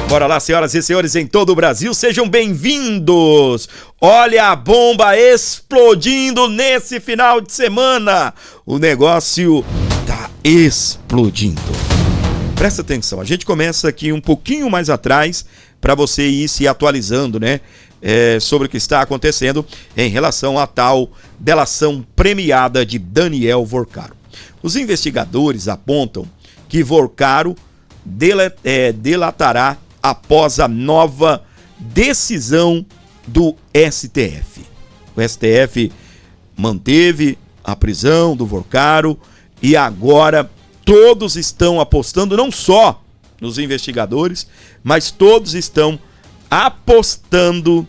Bora lá, senhoras e senhores em todo o Brasil, sejam bem-vindos! Olha a bomba explodindo nesse final de semana! O negócio tá explodindo. Presta atenção, a gente começa aqui um pouquinho mais atrás para você ir se atualizando, né? Sobre o que está acontecendo em relação à tal delação premiada de Daniel Vorcaro. Os investigadores apontam que Vorcaro delatará após a nova decisão do STF. O STF manteve a prisão do Vorcaro e agora todos estão apostando, não só nos investigadores, mas todos estão apostando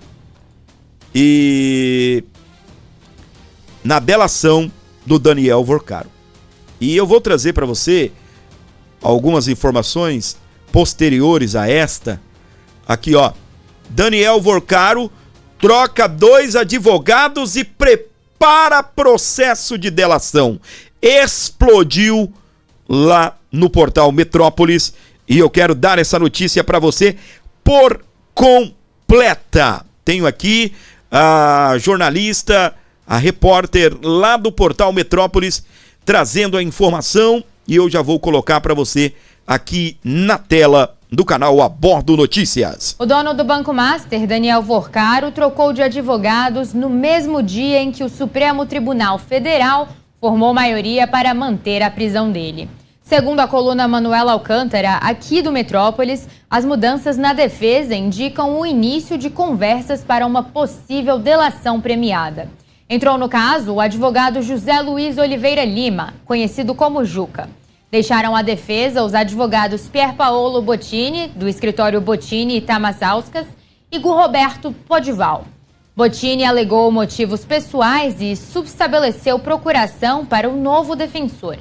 na delação do Daniel Vorcaro. E eu vou trazer para você algumas informações posteriores a esta. Aqui, ó. Daniel Vorcaro troca 2 advogados e prepara processo de delação. Explodiu lá no portal Metrópolis e eu quero dar essa notícia para você por completa. Tenho aqui a jornalista, a repórter lá do portal Metrópolis trazendo a informação e eu já vou colocar para você aqui na tela do canal A Bordo Notícias. O dono do Banco Master, Daniel Vorcaro, trocou de advogados no mesmo dia em que o Supremo Tribunal Federal formou maioria para manter a prisão dele. Segundo a coluna Manuela Alcântara, aqui do Metrópolis, as mudanças na defesa indicam o início de conversas para uma possível delação premiada. Entrou no caso o advogado José Luiz Oliveira Lima, conhecido como Juca. Deixaram a defesa os advogados Pier Paolo Bottini, do escritório Bottini e Tamasauskas, e Gu Roberto Podival. Bottini alegou motivos pessoais e subestabeleceu procuração para o novo defensor.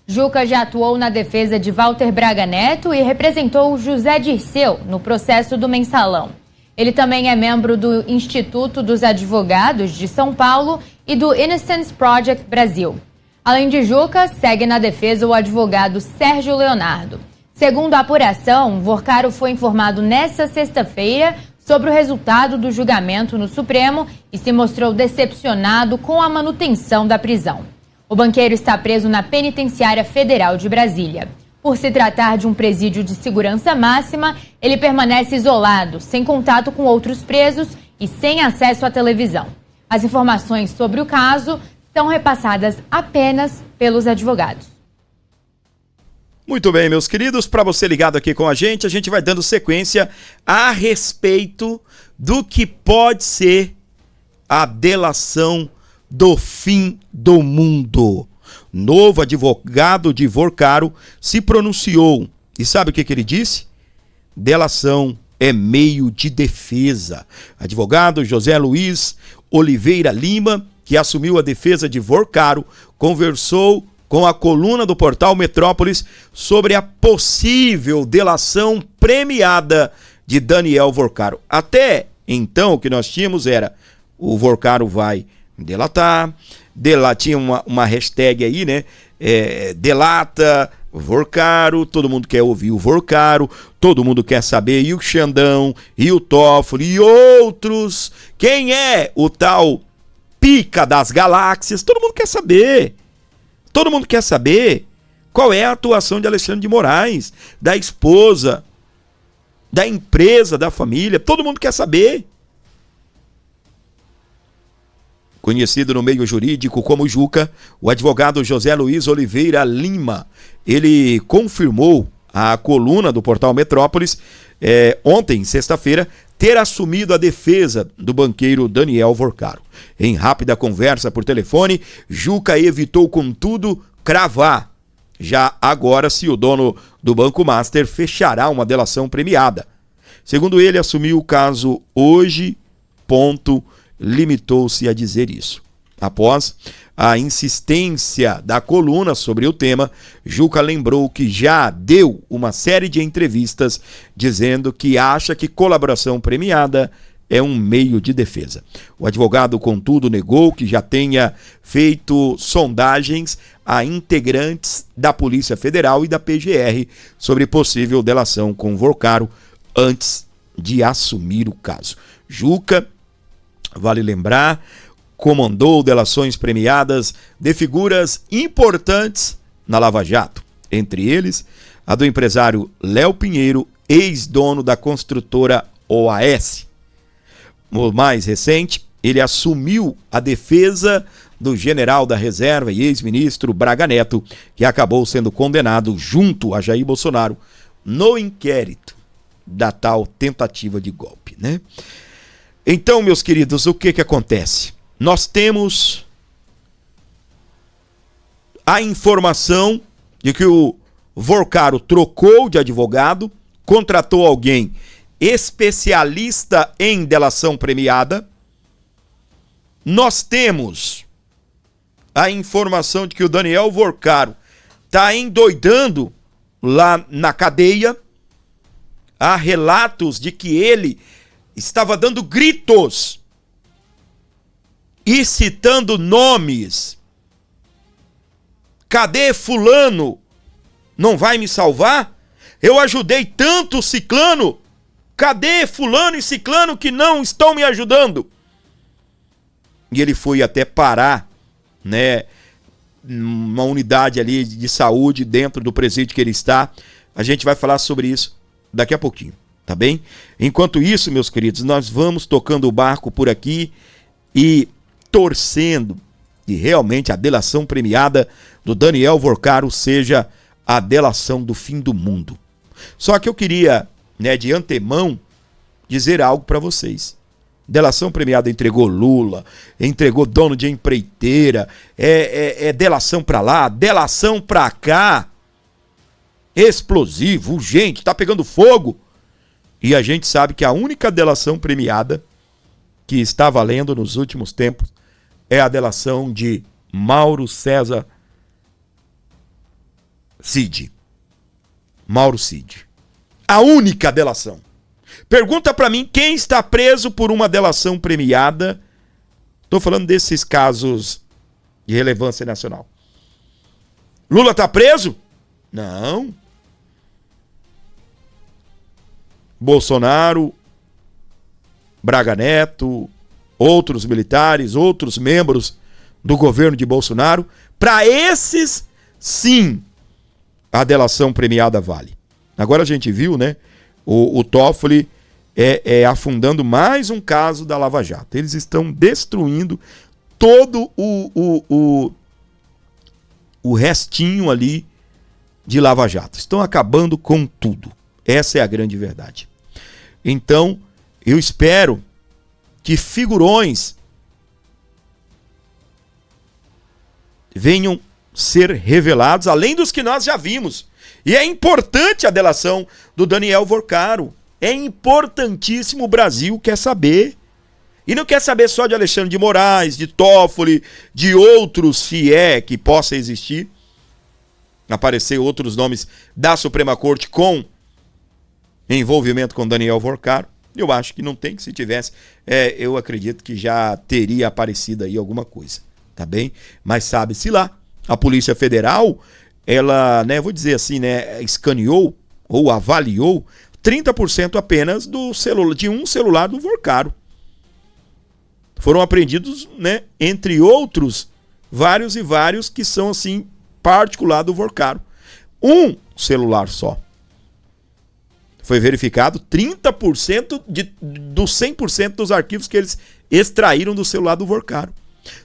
Juca já atuou na defesa de Walter Braga Neto e representou José Dirceu no processo do Mensalão. Ele também é membro do Instituto dos Advogados de São Paulo e do Innocence Project Brasil. Além de Juca, segue na defesa o advogado Sérgio Leonardo. Segundo a apuração, Vorcaro foi informado nesta sexta-feira sobre o resultado do julgamento no Supremo e se mostrou decepcionado com a manutenção da prisão. O banqueiro está preso na Penitenciária Federal de Brasília. Por se tratar de um presídio de segurança máxima, ele permanece isolado, sem contato com outros presos e sem acesso à televisão. As informações sobre o caso são repassadas apenas pelos advogados. Muito bem, meus queridos, para você ligado aqui com a gente vai dando sequência a respeito do que pode ser a delação do fim do mundo. Novo advogado de Vorcaro se pronunciou. E sabe o que ele disse? Delação é meio de defesa. Advogado José Luiz Oliveira Lima, que assumiu a defesa de Vorcaro, conversou com a coluna do portal Metrópolis sobre a possível delação premiada de Daniel Vorcaro. Até então o que nós tínhamos era o Vorcaro vai delatar, tinha uma hashtag aí, né? Delata Vorcaro, todo mundo quer ouvir o Vorcaro, todo mundo quer saber, e o Xandão, e o Toffoli, e outros. Quem é o tal pica das galáxias? Todo mundo quer saber. Todo mundo quer saber qual é a atuação de Alexandre de Moraes, da esposa, da empresa, da família. Todo mundo quer saber. Conhecido no meio jurídico como Juca, o advogado José Luiz Oliveira Lima, ele confirmou à coluna do portal Metrópolis, ontem, sexta-feira, ter assumido a defesa do banqueiro Daniel Vorcaro. Em rápida conversa por telefone, Juca evitou, contudo, cravar já agora se o dono do Banco Master fechará uma delação premiada. Segundo ele, assumiu o caso hoje, limitou-se a dizer isso. Após a insistência da coluna sobre o tema, Juca lembrou que já deu uma série de entrevistas dizendo que acha que colaboração premiada é um meio de defesa. O advogado, contudo, negou que já tenha feito sondagens a integrantes da Polícia Federal e da PGR sobre possível delação com Vorcaro antes de assumir o caso. Juca, vale lembrar, comandou delações premiadas de figuras importantes na Lava Jato, entre eles a do empresário Léo Pinheiro, ex-dono da construtora OAS. No mais recente, ele assumiu a defesa do general da reserva e ex-ministro Braga Neto, que acabou sendo condenado junto a Jair Bolsonaro no inquérito da tal tentativa de golpe, né? Então, meus queridos, o que acontece? Nós temos a informação de que o Vorcaro trocou de advogado, contratou alguém especialista em delação premiada. Nós temos a informação de que o Daniel Vorcaro está endoidando lá na cadeia. Há relatos de que ele estava dando gritos e citando nomes. Cadê fulano? Não vai me salvar? Eu ajudei tanto ciclano. Cadê fulano e ciclano que não estão me ajudando? E ele foi até parar, né, uma unidade ali de saúde dentro do presídio que ele está. A gente vai falar sobre isso daqui a pouquinho, tá bem? Enquanto isso, meus queridos, nós vamos tocando o barco por aqui e torcendo que realmente a delação premiada do Daniel Vorcaro seja a delação do fim do mundo. Só que eu queria, né, de antemão, dizer algo para vocês. Delação premiada entregou Lula, entregou dono de empreiteira, é delação para lá, delação para cá, explosivo, urgente, tá pegando fogo. E a gente sabe que a única delação premiada que está valendo nos últimos tempos é a delação de Mauro César Cid. Mauro Cid. A única delação. Pergunta para mim quem está preso por uma delação premiada. Estou falando desses casos de relevância nacional. Lula está preso? Não. Bolsonaro, Braga Neto, outros militares, outros membros do governo de Bolsonaro, para esses, sim, a delação premiada vale. Agora a gente viu, né, o Toffoli afundando mais um caso da Lava Jato. Eles estão destruindo todo o restinho ali de Lava Jato. Estão acabando com tudo. Essa é a grande verdade. Então, eu espero que figurões venham ser revelados, além dos que nós já vimos. E é importante a delação do Daniel Vorcaro. É importantíssimo, o Brasil quer saber. E não quer saber só de Alexandre de Moraes, de Toffoli, de outros FIE que possa existir. Aparecer outros nomes da Suprema Corte com envolvimento com Daniel Vorcaro. Eu acho que não tem, que se tivesse, eu acredito que já teria aparecido aí alguma coisa, tá bem? Mas sabe-se lá, a Polícia Federal, ela, né, vou dizer assim, né, escaneou ou avaliou 30% apenas do celular, de um celular do Vorcaro. Foram apreendidos, né, entre outros, vários e vários que são, assim, particular do Vorcaro. Um celular só. Foi verificado 30% dos 100% dos arquivos que eles extraíram do celular do Vorcaro.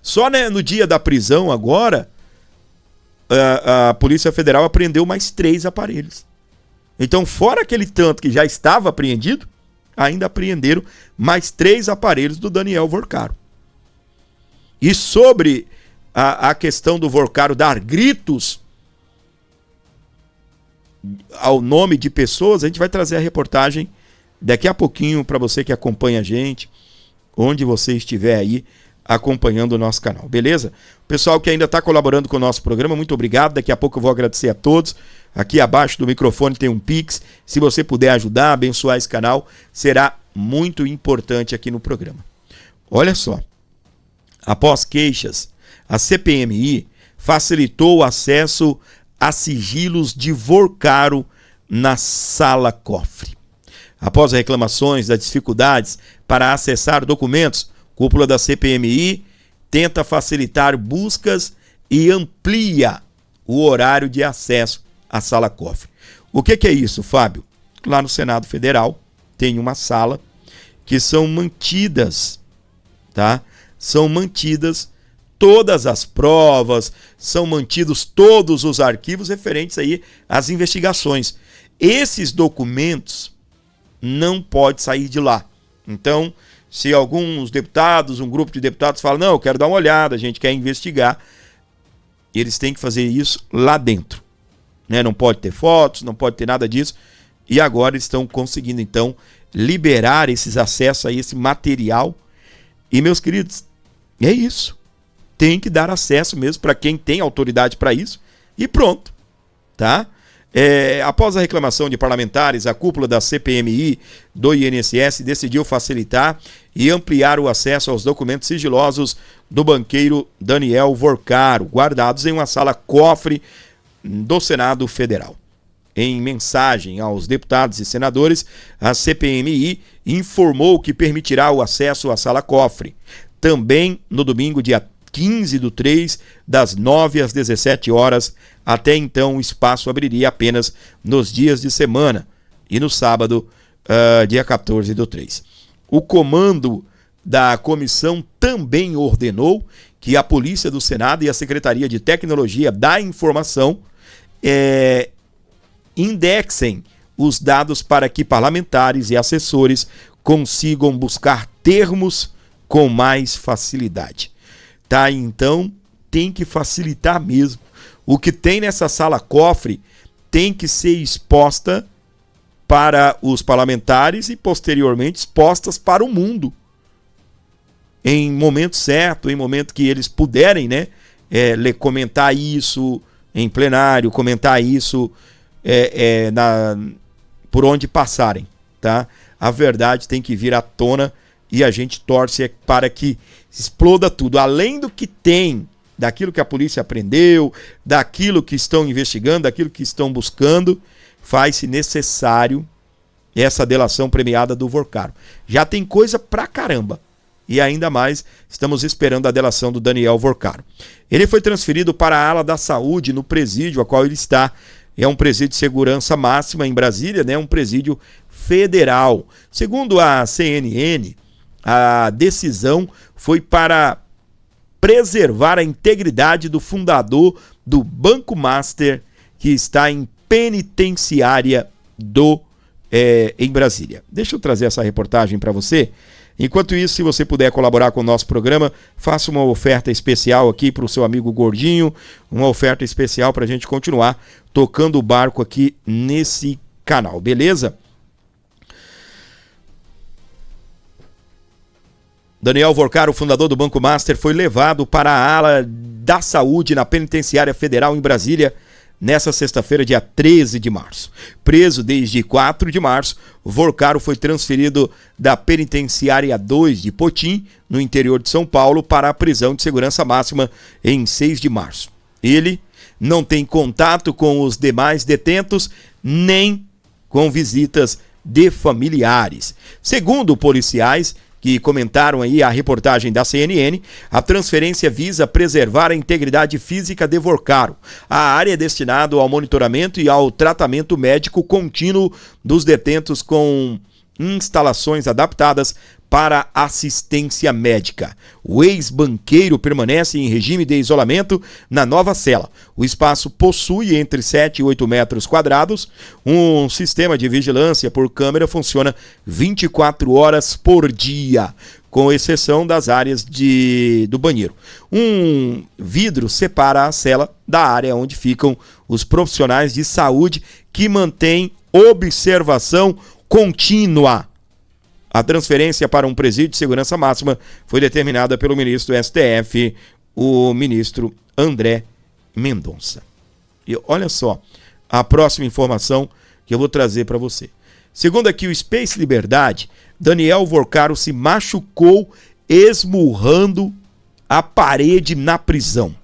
Só, né, no dia da prisão agora, a Polícia Federal apreendeu mais 3 aparelhos. Então, fora aquele tanto que já estava apreendido, ainda apreenderam mais 3 aparelhos do Daniel Vorcaro. E sobre a questão do Vorcaro dar gritos ao nome de pessoas, a gente vai trazer a reportagem daqui a pouquinho para você que acompanha a gente, onde você estiver aí acompanhando o nosso canal, beleza? Pessoal que ainda está colaborando com o nosso programa, muito obrigado. Daqui a pouco eu vou agradecer a todos. Aqui abaixo do microfone tem um Pix. Se você puder ajudar, abençoar esse canal, será muito importante aqui no programa. Olha só, após queixas, a CPMI facilitou o acesso a sigilos de Vorcaro na sala cofre. Após reclamações das dificuldades para acessar documentos, cúpula da CPMI tenta facilitar buscas e amplia o horário de acesso à sala cofre. O que é isso, Fábio? Lá no Senado Federal tem uma sala que são mantidas, tá? São mantidas todas as provas, são mantidos todos os arquivos referentes aí às investigações. Esses documentos não pode sair de lá. Então, se alguns deputados, um grupo de deputados fala, não, eu quero dar uma olhada, a gente quer investigar, eles têm que fazer isso lá dentro, né? Não pode ter fotos, não pode ter nada disso, e agora estão conseguindo, então, liberar esses acessos a esse material. E, meus queridos, é isso. Tem que dar acesso mesmo para quem tem autoridade para isso, e pronto, tá? Após a reclamação de parlamentares, a cúpula da CPMI do INSS decidiu facilitar e ampliar o acesso aos documentos sigilosos do banqueiro Daniel Vorcaro, guardados em uma sala cofre do Senado Federal. Em mensagem aos deputados e senadores, a CPMI informou que permitirá o acesso à sala cofre também no domingo, dia 15/3, das 9 às 17 horas. Até então, o espaço abriria apenas nos dias de semana e no sábado, dia 14/3. O comando da comissão também ordenou que a Polícia do Senado e a Secretaria de Tecnologia da Informação indexem os dados para que parlamentares e assessores consigam buscar termos com mais facilidade. Tá, então tem que facilitar mesmo. O que tem nessa sala cofre tem que ser exposta para os parlamentares e posteriormente expostas para o mundo. Em momento certo, em momento que eles puderem, né, comentar isso em plenário, comentar isso por onde passarem, tá? A verdade tem que vir à tona e a gente torce para que exploda tudo. Além do que tem, daquilo que a polícia aprendeu, daquilo que estão investigando, daquilo que estão buscando, faz-se necessário essa delação premiada do Vorcaro. Já tem coisa pra caramba. E ainda mais, estamos esperando a delação do Daniel Vorcaro. Ele foi transferido para a ala da saúde no presídio a qual ele está. É um presídio de segurança máxima em Brasília, né? Um presídio federal. Segundo a CNN, a decisão foi para preservar a integridade do fundador do Banco Master, que está em penitenciária em Brasília. Deixa eu trazer essa reportagem para você. Enquanto isso, se você puder colaborar com o nosso programa, faça uma oferta especial aqui para o seu amigo Gordinho, uma oferta especial para a gente continuar tocando o barco aqui nesse canal, beleza? Daniel Vorcaro, fundador do Banco Master, foi levado para a ala da saúde na Penitenciária Federal em Brasília nessa sexta-feira, dia 13 de março. Preso desde 4 de março, Vorcaro foi transferido da Penitenciária 2 de Potim, no interior de São Paulo, para a prisão de segurança máxima em 6 de março. Ele não tem contato com os demais detentos, nem com visitas de familiares. Segundo policiais que comentaram aí a reportagem da CNN, a transferência visa preservar a integridade física de Vorcaro. A área é destinada ao monitoramento e ao tratamento médico contínuo dos detentos com instalações adaptadas para assistência médica. O ex-banqueiro permanece em regime de isolamento na nova cela. O espaço possui entre 7 e 8 metros quadrados. Um sistema de vigilância por câmera funciona 24 horas por dia, com exceção das áreas do banheiro. Um vidro separa a cela da área onde ficam os profissionais de saúde que mantêm observação contínua. A transferência para um presídio de segurança máxima foi determinada pelo ministro do STF, o ministro André Mendonça. E olha só, a próxima informação que eu vou trazer para você. Segundo aqui o Space Liberdade, Daniel Vorcaro se machucou esmurrando a parede na prisão.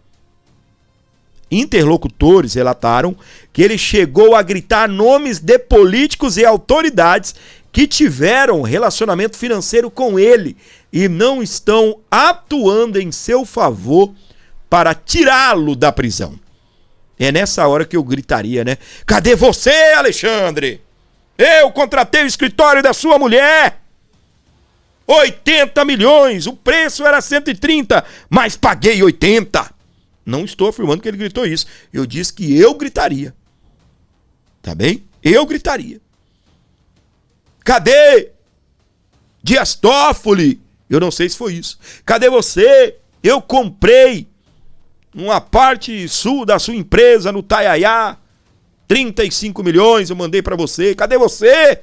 Interlocutores relataram que ele chegou a gritar nomes de políticos e autoridades que tiveram relacionamento financeiro com ele e não estão atuando em seu favor para tirá-lo da prisão. É nessa hora que eu gritaria, né? Cadê você, Alexandre? Eu contratei o escritório da sua mulher. 80 milhões, o preço era 130, mas paguei 80. Não estou afirmando que ele gritou isso. Eu disse que eu gritaria. Tá bem? Eu gritaria. Cadê Dias Toffoli? Eu não sei se foi isso. Cadê você? Eu comprei uma parte sul da sua empresa no Taiaiá. 35 milhões eu mandei para você. Cadê você?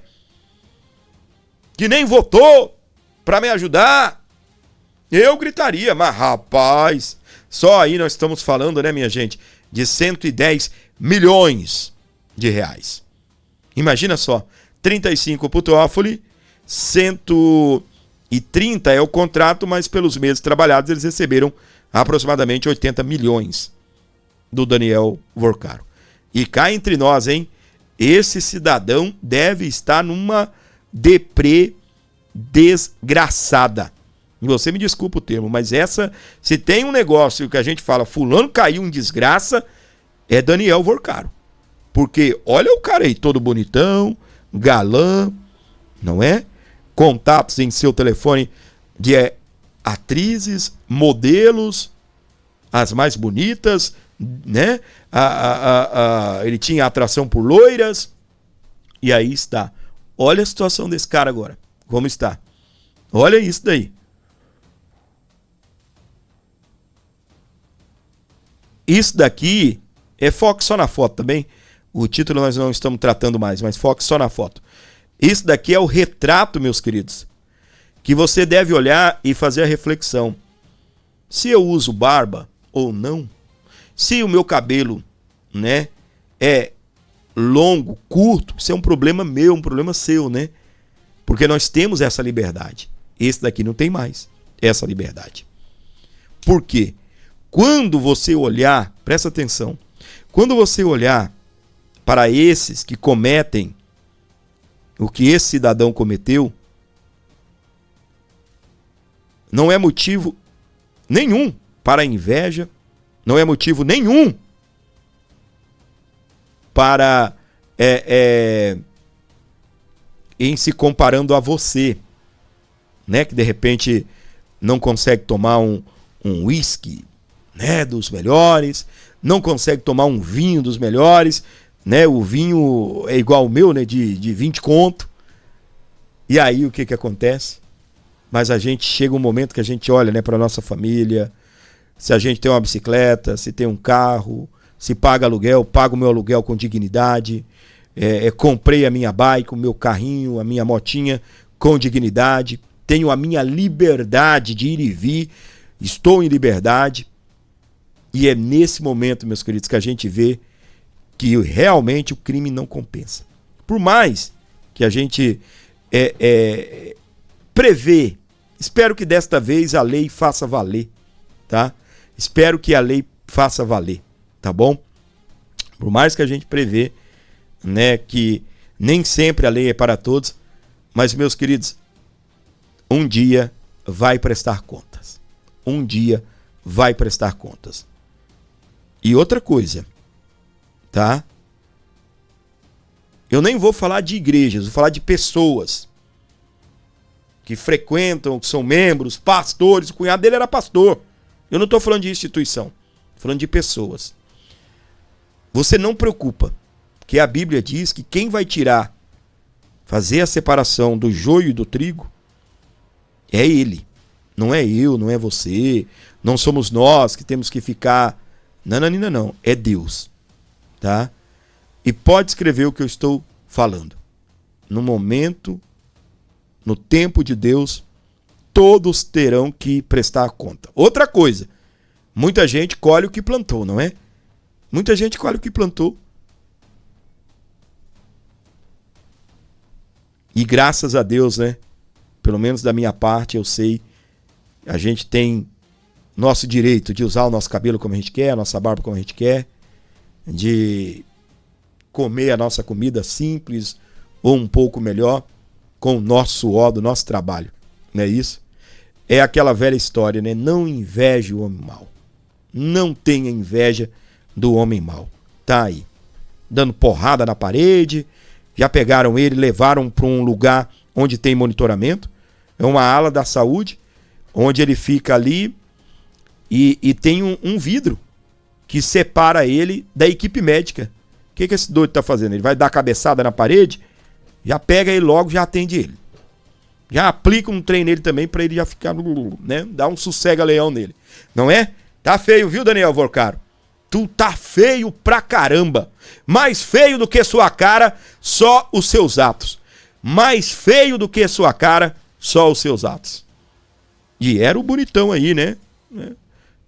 Que nem votou para me ajudar. Eu gritaria, mas rapaz, só aí nós estamos falando, né, minha gente, de 110 milhões de reais. Imagina só, 35 pro Toffoli, 130 é o contrato, mas pelos meses trabalhados eles receberam aproximadamente 80 milhões do Daniel Vorcaro. E cá entre nós, hein, esse cidadão deve estar numa deprê desgraçada. E você me desculpa o termo, mas essa, se tem um negócio que a gente fala, fulano caiu em desgraça, é Daniel Vorcaro. Porque olha o cara aí, todo bonitão, galã, não é? Contatos em seu telefone de atrizes, modelos, as mais bonitas, né? Ele tinha atração por loiras. E aí está. Olha a situação desse cara agora. Como está? Olha isso daí. Isso daqui é foco só na foto também. O título nós não estamos tratando mais, mas foco só na foto. Isso daqui é o retrato, meus queridos, que você deve olhar e fazer a reflexão. Se eu uso barba ou não, se o meu cabelo, né, é longo, curto, isso é um problema meu, um problema seu, né? Porque nós temos essa liberdade. Esse daqui não tem mais essa liberdade. Por quê? Quando você olhar, presta atenção, quando você olhar para esses que cometem o que esse cidadão cometeu, não é motivo nenhum para inveja, não é motivo nenhum para em se comparando a você, né, que de repente não consegue tomar um whisky, né, dos melhores, não consegue tomar um vinho dos melhores, né, o vinho é igual ao meu, né, de 20 conto. E aí o que que acontece? Mas a gente chega um momento que a gente olha, né, para nossa família, se a gente tem uma bicicleta, se tem um carro, se paga aluguel, pago o meu aluguel com dignidade, comprei a minha bike, o meu carrinho, a minha motinha com dignidade, tenho a minha liberdade de ir e vir, estou em liberdade. E é nesse momento, meus queridos, que a gente vê que realmente o crime não compensa. Por mais que a gente prevê, espero que desta vez a lei faça valer, tá? Espero que a lei faça valer, tá bom? Por mais que a gente prevê, né, que nem sempre a lei é para todos, mas, meus queridos, um dia vai prestar contas. Um dia vai prestar contas. E outra coisa, tá? Eu nem vou falar de igrejas, vou falar de pessoas que frequentam, que são membros, pastores. O cunhado dele era pastor. Eu não estou falando de instituição, estou falando de pessoas. Você não preocupa, porque a Bíblia diz que quem vai tirar, fazer a separação do joio e do trigo, é ele. Não é eu, não é você, não somos nós que temos que ficar... Não. É Deus, tá? E pode escrever o que eu estou falando. No momento, no tempo de Deus, todos terão que prestar conta. Outra coisa, muita gente colhe o que plantou, não é? Muita gente colhe o que plantou. E graças a Deus, né? Pelo menos da minha parte, eu sei, a gente tem nosso direito de usar o nosso cabelo como a gente quer, a nossa barba como a gente quer, de comer a nossa comida simples ou um pouco melhor. com o nosso suor, do nosso trabalho. Não é isso? É aquela velha história, né? Não inveje o homem mau. Não tenha inveja do homem mau. Tá aí, dando porrada na parede. Já pegaram ele, levaram para um lugar onde tem monitoramento. É uma ala da saúde, onde ele fica ali e tem um vidro que separa ele da equipe médica. O que esse doido tá fazendo? Ele vai dar cabeçada na parede, já pega ele logo, já atende ele. Já aplica um trem nele também para ele já ficar, né? Dá um sossega-leão nele. Não é? Tá feio, viu, Daniel Vorcaro? Tu tá feio pra caramba. Mais feio do que sua cara, só os seus atos. Mais feio do que sua cara, só os seus atos. E era o bonitão aí, né?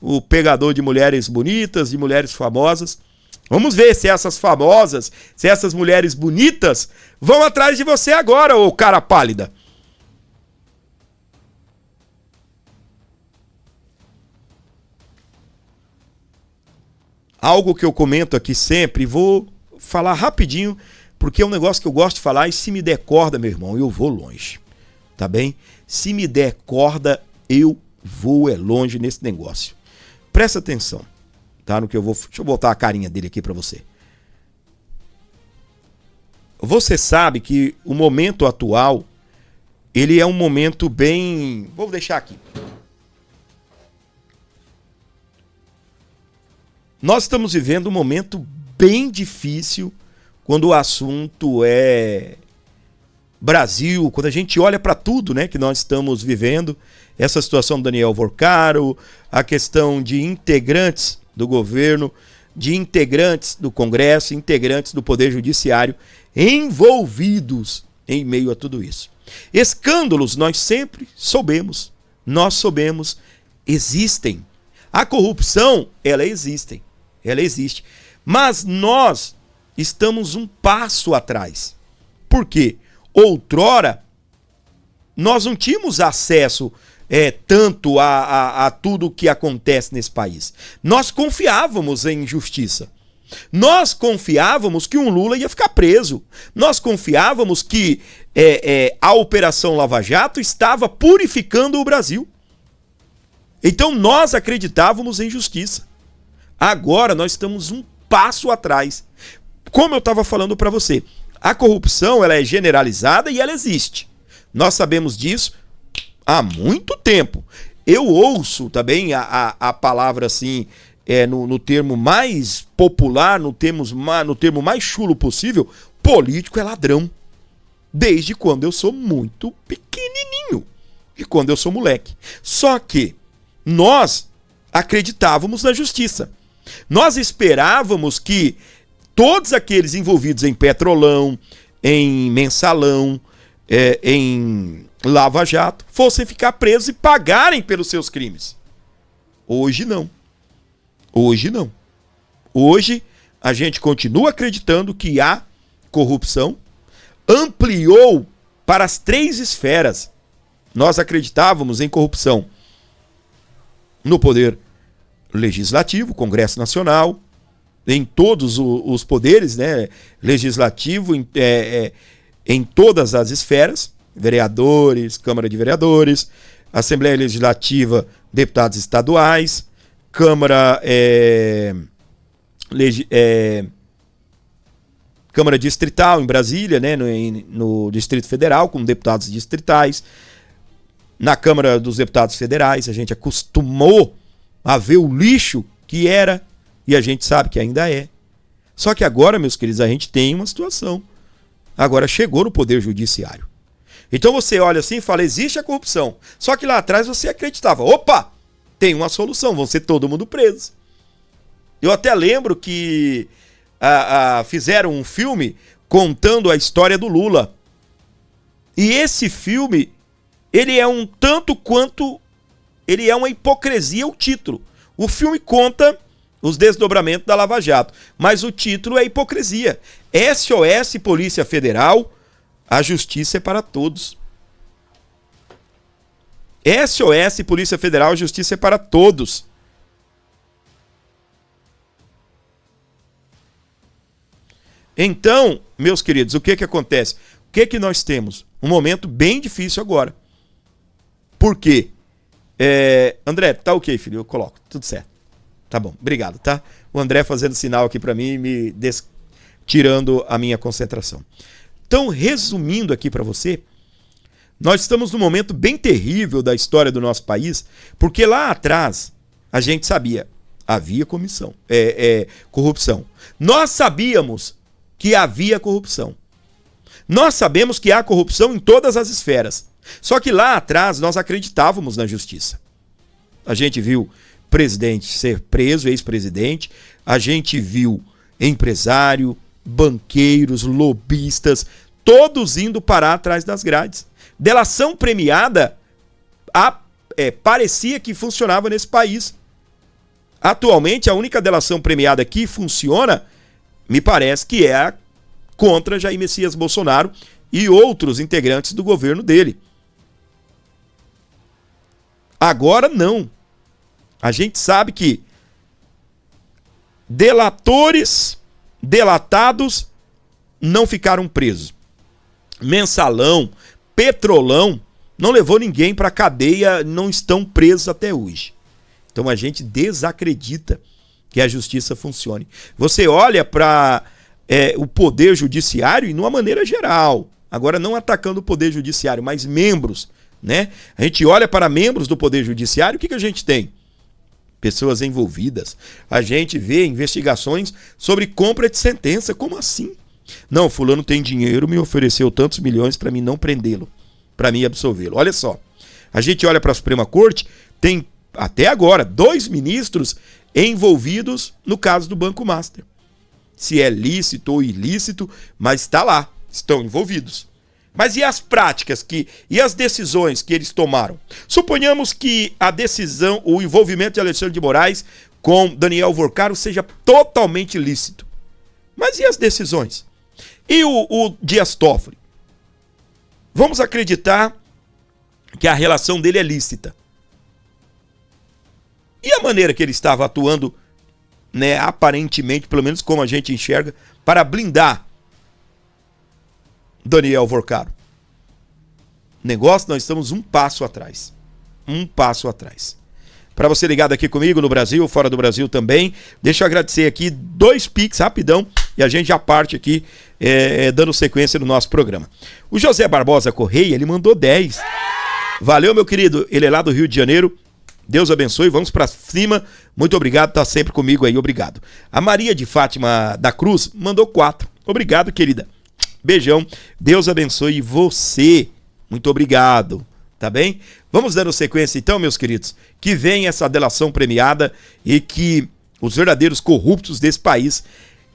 O pegador de mulheres bonitas, de mulheres famosas. Vamos ver se essas famosas, se essas mulheres bonitas vão atrás de você agora, ô cara pálida. Algo que eu comento aqui sempre, vou falar rapidinho, porque é um negócio que eu gosto de falar, e se me der corda, meu irmão, eu vou longe, tá bem? Se me der corda, eu vou longe nesse negócio. Presta atenção, tá? No que eu vou... Deixa eu botar a carinha dele aqui pra você. Você sabe que o momento atual, ele é um momento bem... Vou deixar aqui. Nós estamos vivendo um momento bem difícil quando o assunto é Brasil, quando a gente olha para tudo, né, que nós estamos vivendo, essa situação do Daniel Vorcaro, a questão de integrantes do governo, de integrantes do Congresso, integrantes do Poder Judiciário envolvidos em meio a tudo isso. Escândalos nós sempre soubemos, existem. A corrupção, ela existe. Mas nós estamos um passo atrás. Por quê? Outrora, nós não tínhamos acesso tanto a tudo o que acontece nesse país. Nós confiávamos em justiça. Nós confiávamos que um Lula ia ficar preso. Nós confiávamos que a Operação Lava Jato estava purificando o Brasil. Então nós acreditávamos em justiça. Agora nós estamos um passo atrás. Como eu estava falando para você, a corrupção ela é generalizada e ela existe. Nós sabemos disso há muito tempo. Eu ouço também a palavra assim, no termo mais popular, no termo mais chulo possível, político é ladrão. Desde quando eu sou muito pequenininho. De quando eu sou moleque. Só que nós acreditávamos na justiça. Nós esperávamos que todos aqueles envolvidos em Petrolão, em Mensalão, em Lava Jato, fossem ficar presos e pagarem pelos seus crimes. Hoje não. Hoje a gente continua acreditando que há corrupção, ampliou para as 3 esferas. Nós acreditávamos em corrupção no Poder Legislativo, Congresso Nacional, em todos os poderes, né? Legislativo, em todas as esferas, vereadores, Câmara de Vereadores, Assembleia Legislativa, deputados estaduais, Câmara Distrital em Brasília, né? No Distrito Federal, com deputados distritais, na Câmara dos Deputados Federais. A gente acostumou a ver o lixo que era, e a gente sabe que ainda é. Só que agora, meus queridos, a gente tem uma situação. Agora chegou no Poder Judiciário. Então você olha assim e fala, existe a corrupção. Só que lá atrás você acreditava, opa, tem uma solução, vão ser todo mundo preso. Eu até lembro que fizeram um filme contando a história do Lula. E esse filme, ele é um tanto quanto... Ele é uma hipocrisia, o título. O filme conta os desdobramentos da Lava Jato, mas o título é hipocrisia. SOS Polícia Federal, a justiça é para todos. SOS Polícia Federal, a justiça é para todos. Então, meus queridos, o que acontece? O que nós temos? um momento bem difícil agora. Por quê? André, tá ok, filho? Eu coloco. Tudo certo. Tá bom, obrigado, tá? O André fazendo sinal aqui para mim, tirando a minha concentração. Então, resumindo aqui para você, nós estamos num momento bem terrível da história do nosso país, porque lá atrás a gente sabia, havia corrupção. Nós sabíamos que havia corrupção. Nós sabemos que há corrupção em todas as esferas. Só que lá atrás nós acreditávamos na justiça. A gente viu presidente ser preso, ex-presidente, a gente viu empresário, banqueiros, lobistas, todos indo parar atrás das grades. Delação premiada parecia que funcionava nesse país. Atualmente, a única delação premiada que funciona, me parece que é contra Jair Messias Bolsonaro e outros integrantes do governo dele. Agora não. A gente sabe que delatores, delatados, não ficaram presos. Mensalão, Petrolão, não levou ninguém para a cadeia, não estão presos até hoje. Então a gente desacredita que a justiça funcione. Você olha para o poder judiciário e de uma maneira geral, agora não atacando o poder judiciário, mas membros, né? A gente olha para membros do poder judiciário, o que a gente tem? Pessoas envolvidas. A gente vê investigações sobre compra de sentença. Como assim? Não, fulano tem dinheiro, me ofereceu tantos milhões para mim não prendê-lo, para mim absolvê-lo. Olha só, a gente olha para a Suprema Corte, tem até agora 2 ministros envolvidos no caso do Banco Master. Se é lícito ou ilícito, mas está lá, estão envolvidos. Mas e as práticas e as decisões que eles tomaram? Suponhamos que a decisão, o envolvimento de Alexandre de Moraes com Daniel Vorcaro seja totalmente lícito. Mas e as decisões? E o Dias Toffoli? Vamos acreditar que a relação dele é lícita. E a maneira que ele estava atuando, né, aparentemente, pelo menos como a gente enxerga, para blindar Daniel Vorcaro? Negócio, nós estamos um passo atrás. Um passo atrás. Para você ligado aqui comigo no Brasil, fora do Brasil também, deixa eu agradecer aqui 2 Pix rapidão e a gente já parte aqui dando sequência no nosso programa. O José Barbosa Correia, ele mandou 10. Valeu, meu querido. Ele é lá do Rio de Janeiro. Deus abençoe, vamos para cima. Muito obrigado, tá sempre comigo aí, obrigado. A Maria de Fátima da Cruz mandou 4. Obrigado, querida. Beijão. Deus abençoe você. Muito obrigado. Tá bem? Vamos dando sequência então, meus queridos. Que venha essa delação premiada e que os verdadeiros corruptos desse país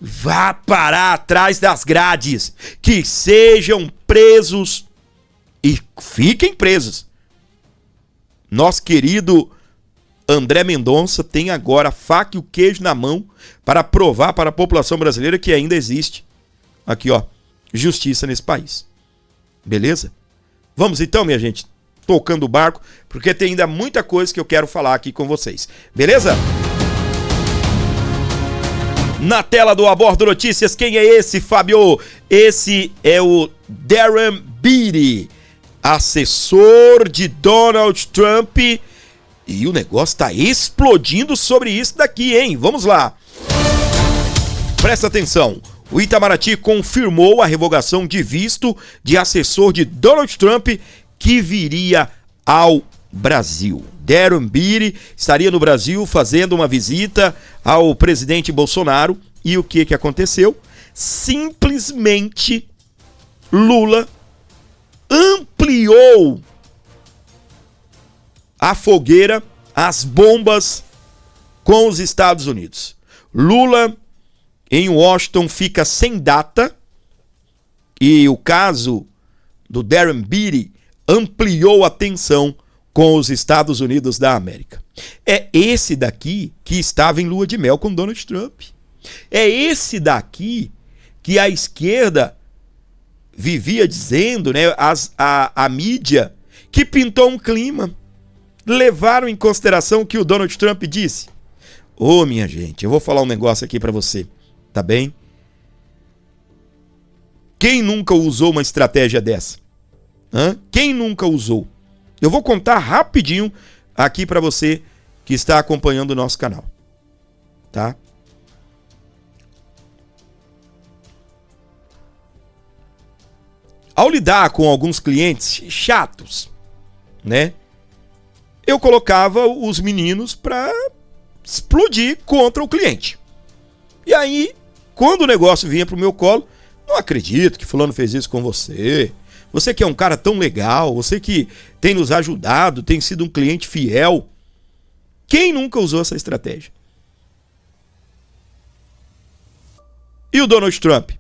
vá parar atrás das grades. Que sejam presos e fiquem presos. Nosso querido André Mendonça tem agora a faca e o queijo na mão para provar para a população brasileira que ainda existe, aqui ó, justiça nesse país. Beleza? Vamos então, minha gente, tocando o barco, porque tem ainda muita coisa que eu quero falar aqui com vocês. Beleza? Na tela do Abordo Notícias, quem é esse, Fábio? Esse é o Darren Beattie, assessor de Donald Trump, e o negócio tá explodindo sobre isso daqui, hein? Vamos lá. Presta atenção. O Itamaraty confirmou a revogação de visto de assessor de Donald Trump que viria ao Brasil. Darren Beattie estaria no Brasil fazendo uma visita ao presidente Bolsonaro. E o que aconteceu? Simplesmente Lula ampliou a fogueira, as bombas com os Estados Unidos. Lula em Washington fica sem data e o caso do Darren Beattie ampliou a tensão com os Estados Unidos da América. É esse daqui que estava em lua de mel com Donald Trump. É esse daqui que a esquerda vivia dizendo, né, a mídia, que pintou um clima. Levaram em consideração o que o Donald Trump disse. Ô, minha gente, eu vou falar um negócio aqui pra você, tá bem? Quem nunca usou uma estratégia dessa? Quem nunca usou? Eu vou contar rapidinho aqui para você que está acompanhando o nosso canal. Tá? Ao lidar com alguns clientes chatos, né? Eu colocava os meninos para explodir contra o cliente. E aí, quando o negócio vinha pro meu colo, não acredito que fulano fez isso com você. Você que é um cara tão legal, você que tem nos ajudado, tem sido um cliente fiel. Quem nunca usou essa estratégia? E o Donald Trump?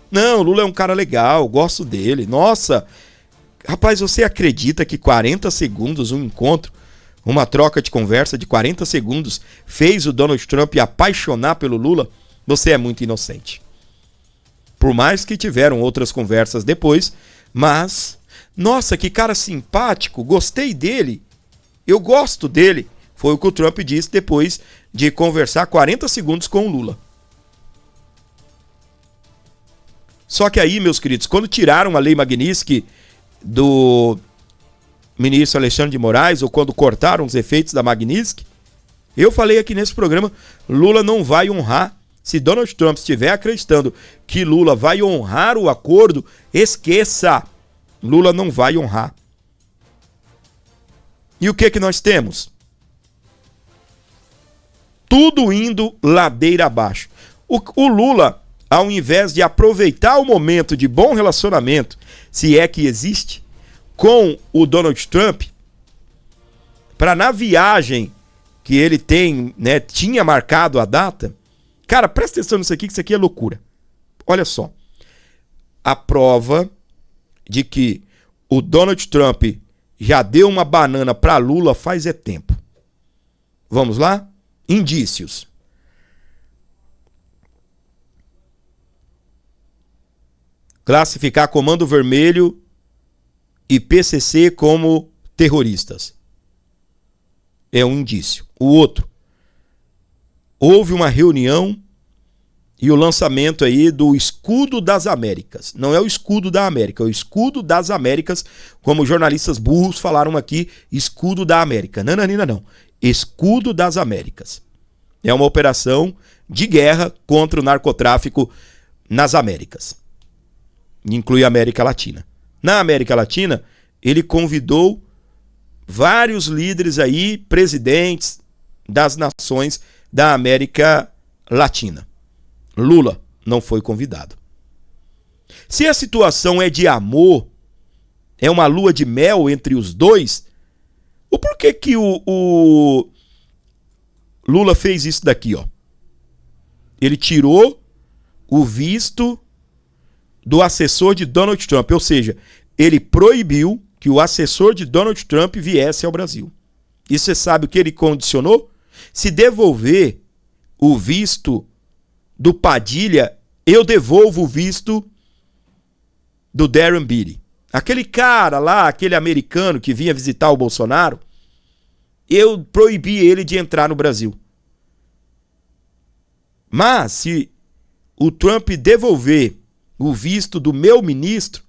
Não, o Lula é um cara legal, gosto dele. Nossa, rapaz, você acredita que 40 segundos, um encontro, uma troca de conversa de 40 segundos fez o Donald Trump apaixonar pelo Lula? Você é muito inocente. Por mais que tiveram outras conversas depois, mas, nossa, que cara simpático, gostei dele, eu gosto dele. Foi o que o Trump disse depois de conversar 40 segundos com o Lula. Só que aí, meus queridos, quando tiraram a lei Magnitsky do ministro Alexandre de Moraes, ou quando cortaram os efeitos da Magnitsky, eu falei aqui nesse programa, Lula não vai honrar. Se Donald Trump estiver acreditando que Lula vai honrar o acordo, esqueça, Lula não vai honrar. E o que nós temos? Tudo indo ladeira abaixo. O Lula, ao invés de aproveitar o momento de bom relacionamento, se é que existe, com o Donald Trump, para na viagem que ele tem, né, tinha marcado a data. Cara, presta atenção nisso aqui, que isso aqui é loucura. Olha só. A prova de que o Donald Trump já deu uma banana para Lula faz tempo. Vamos lá? Indícios. Classificar Comando Vermelho e PCC como terroristas. É um indício. O outro. Houve uma reunião e o lançamento aí do Escudo das Américas. Não é o Escudo da América, é o Escudo das Américas, como jornalistas burros falaram aqui, Escudo da América. Não. Escudo das Américas. É uma operação de guerra contra o narcotráfico nas Américas. Inclui a América Latina. Na América Latina, ele convidou vários líderes aí, presidentes das nações da América Latina. Lula não foi convidado. Se a situação é de amor, é uma lua de mel entre os dois, o porquê que o Lula fez isso daqui, ó? Ele tirou o visto do assessor de Donald Trump, ou seja, ele proibiu que o assessor de Donald Trump viesse ao Brasil. E você sabe o que ele condicionou? Se devolver o visto do Padilha, eu devolvo o visto do Darren Beattie. Aquele cara lá, aquele americano que vinha visitar o Bolsonaro, eu proibi ele de entrar no Brasil. Mas se o Trump devolver o visto do meu ministro,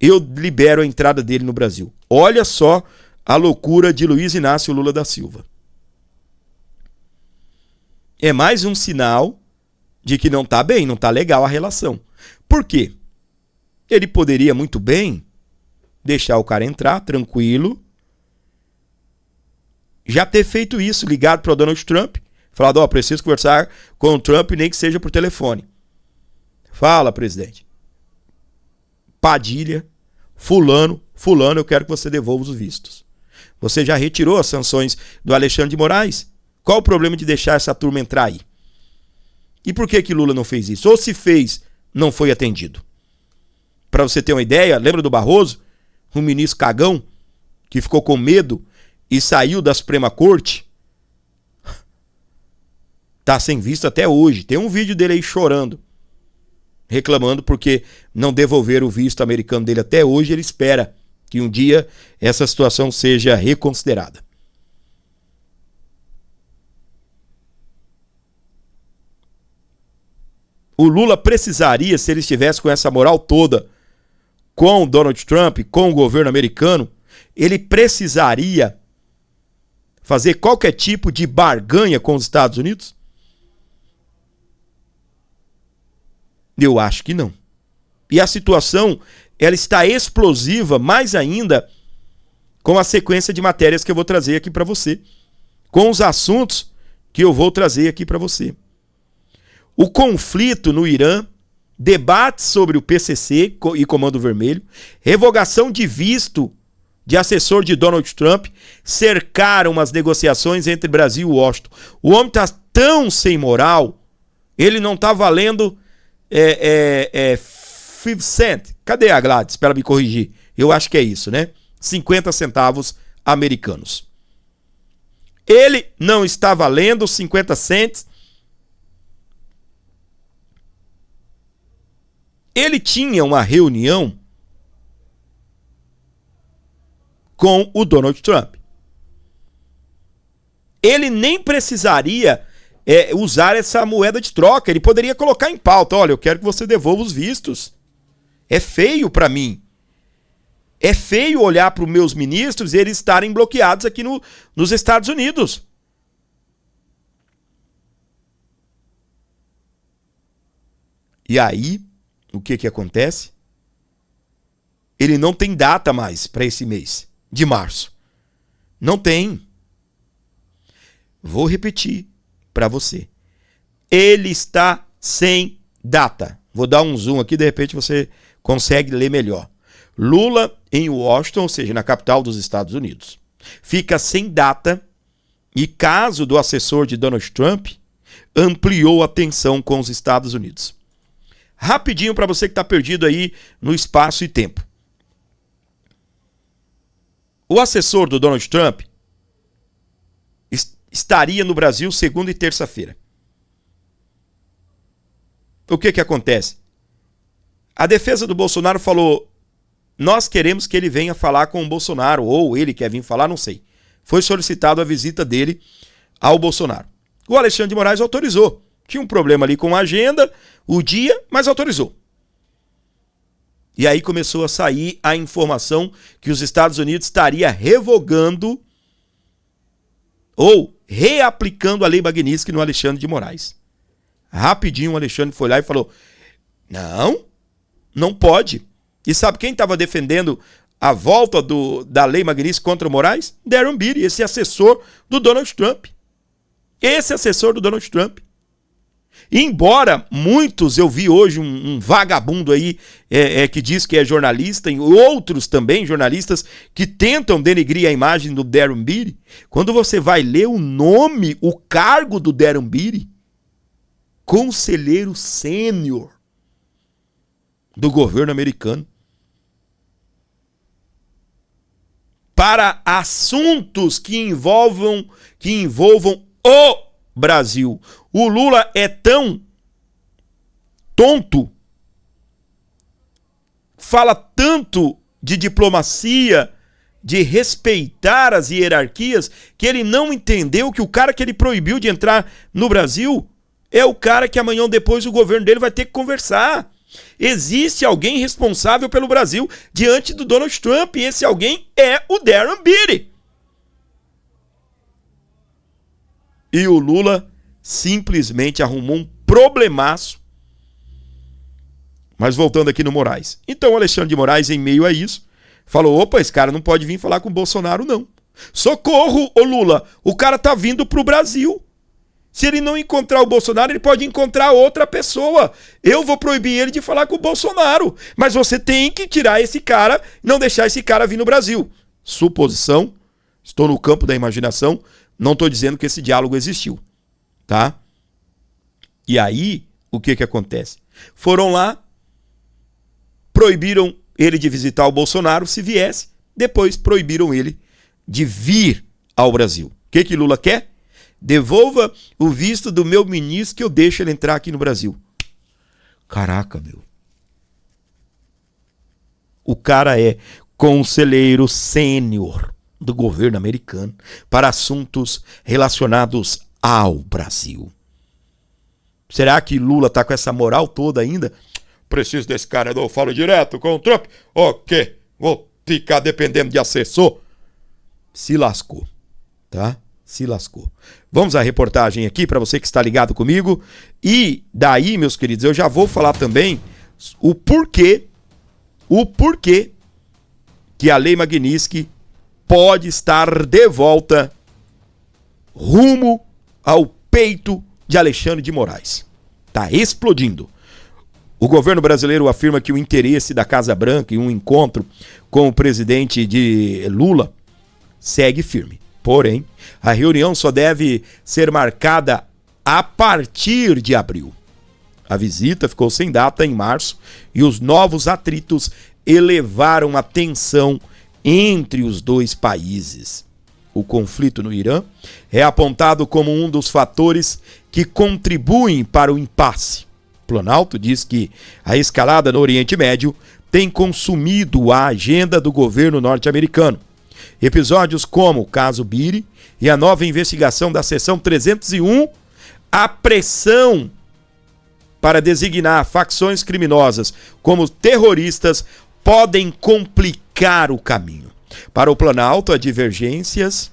eu libero a entrada dele no Brasil. Olha só a loucura de Luiz Inácio Lula da Silva. É mais um sinal de que não está bem, não está legal a relação. Por quê? Ele poderia muito bem deixar o cara entrar, tranquilo, já ter feito isso, ligado para o Donald Trump, falado, ó, preciso conversar com o Trump, nem que seja por telefone. Fala, presidente. Padilha, fulano, eu quero que você devolva os vistos. Você já retirou as sanções do Alexandre de Moraes? Qual o problema de deixar essa turma entrar aí? E por que Lula não fez isso? Ou se fez, não foi atendido? Para você ter uma ideia, lembra do Barroso? Um ministro cagão que ficou com medo e saiu da Suprema Corte? Tá sem visto até hoje. Tem um vídeo dele aí chorando, reclamando porque não devolveram o visto americano dele até hoje. Ele espera que um dia essa situação seja reconsiderada. O Lula precisaria, se ele estivesse com essa moral toda, com Donald Trump, com o governo americano, ele precisaria fazer qualquer tipo de barganha com os Estados Unidos? Eu acho que não. E a situação, ela está explosiva mais ainda com a sequência de matérias que eu vou trazer aqui para você, com os assuntos que eu vou trazer aqui para você. O conflito no Irã, debate sobre o PCC e Comando Vermelho, revogação de visto de assessor de Donald Trump, cercaram as negociações entre Brasil e Washington. O homem está tão sem moral, ele não está valendo 50 cent. Cadê a Gladys para ela me corrigir? Eu acho que é isso, né? 50 centavos americanos. Ele não está valendo 50 cents. Ele tinha uma reunião com o Donald Trump. Ele nem precisaria usar essa moeda de troca. Ele poderia colocar em pauta: olha, eu quero que você devolva os vistos. É feio para mim. É feio olhar para os meus ministros e eles estarem bloqueados aqui nos Estados Unidos. E aí, o que acontece? Ele não tem data mais para esse mês de março. Não tem. Vou repetir para você. Ele está sem data. Vou dar um zoom aqui, de repente você consegue ler melhor. Lula em Washington, ou seja, na capital dos Estados Unidos, fica sem data e caso do assessor de Donald Trump ampliou a tensão com os Estados Unidos. Rapidinho para você que está perdido aí no espaço e tempo. O assessor do Donald Trump estaria no Brasil segunda e terça-feira. O que acontece? A defesa do Bolsonaro falou: nós queremos que ele venha falar com o Bolsonaro, ou ele quer vir falar, não sei. Foi solicitado a visita dele ao Bolsonaro. O Alexandre de Moraes autorizou. Tinha um problema ali com a agenda, o dia, mas autorizou. E aí começou a sair a informação que os Estados Unidos estaria revogando ou reaplicando a lei Magnitsky no Alexandre de Moraes. Rapidinho o Alexandre foi lá e falou: não pode. E sabe quem estava defendendo a volta da lei Magnitsky contra o Moraes? Darren Beattie, esse assessor do Donald Trump. Esse assessor do Donald Trump. E embora muitos, eu vi hoje um vagabundo aí que diz que é jornalista, e outros também jornalistas que tentam denegrir a imagem do Darren Beattie, quando você vai ler o nome, o cargo do Darren Beattie, conselheiro sênior do governo americano, para assuntos que envolvam o Brasil. O Lula é tão tonto, fala tanto de diplomacia, de respeitar as hierarquias, que ele não entendeu que o cara que ele proibiu de entrar no Brasil é o cara que amanhã ou depois o governo dele vai ter que conversar. Existe alguém responsável pelo Brasil diante do Donald Trump, e esse alguém é o Darren Beattie. E o Lula simplesmente arrumou um problemaço. Mas voltando aqui no Moraes. Então o Alexandre de Moraes, em meio a isso, falou: opa, esse cara não pode vir falar com o Bolsonaro, não. Socorro, ô Lula, o cara tá vindo pro Brasil. Se ele não encontrar o Bolsonaro, ele pode encontrar outra pessoa. Eu vou proibir ele de falar com o Bolsonaro. Mas você tem que tirar esse cara, não deixar esse cara vir no Brasil. Suposição, estou no campo da imaginação, não estou dizendo que esse diálogo existiu. Tá? E aí, o que acontece? Foram lá, proibiram ele de visitar o Bolsonaro se viesse, depois proibiram ele de vir ao Brasil. O que Lula quer? Devolva o visto do meu ministro que eu deixo ele entrar aqui no Brasil. Caraca, meu. O cara é conselheiro sênior do governo americano para assuntos relacionados ao Brasil. Será que Lula tá com essa moral toda ainda preciso desse cara, eu falo direto com o Trump. O quê? Vou ficar dependendo de assessor? Se lascou, tá? Se lascou. Vamos à reportagem aqui para você que está ligado comigo. E daí, meus queridos, eu já vou falar também o porquê que a Lei Magnitsky pode estar de volta rumo ao peito de Alexandre de Moraes. Tá explodindo. O governo brasileiro afirma que o interesse da Casa Branca em um encontro com o presidente de Lula segue firme. Porém, a reunião só deve ser marcada a partir de abril. A visita ficou sem data em março e os novos atritos elevaram a tensão entre os dois países. O conflito no Irã é apontado como um dos fatores que contribuem para o impasse. Planalto diz que a escalada no Oriente Médio tem consumido a agenda do governo norte-americano. Episódios como o caso Biri e a nova investigação da seção 301, a pressão para designar facções criminosas como terroristas podem complicar o caminho. Para o Planalto, as divergências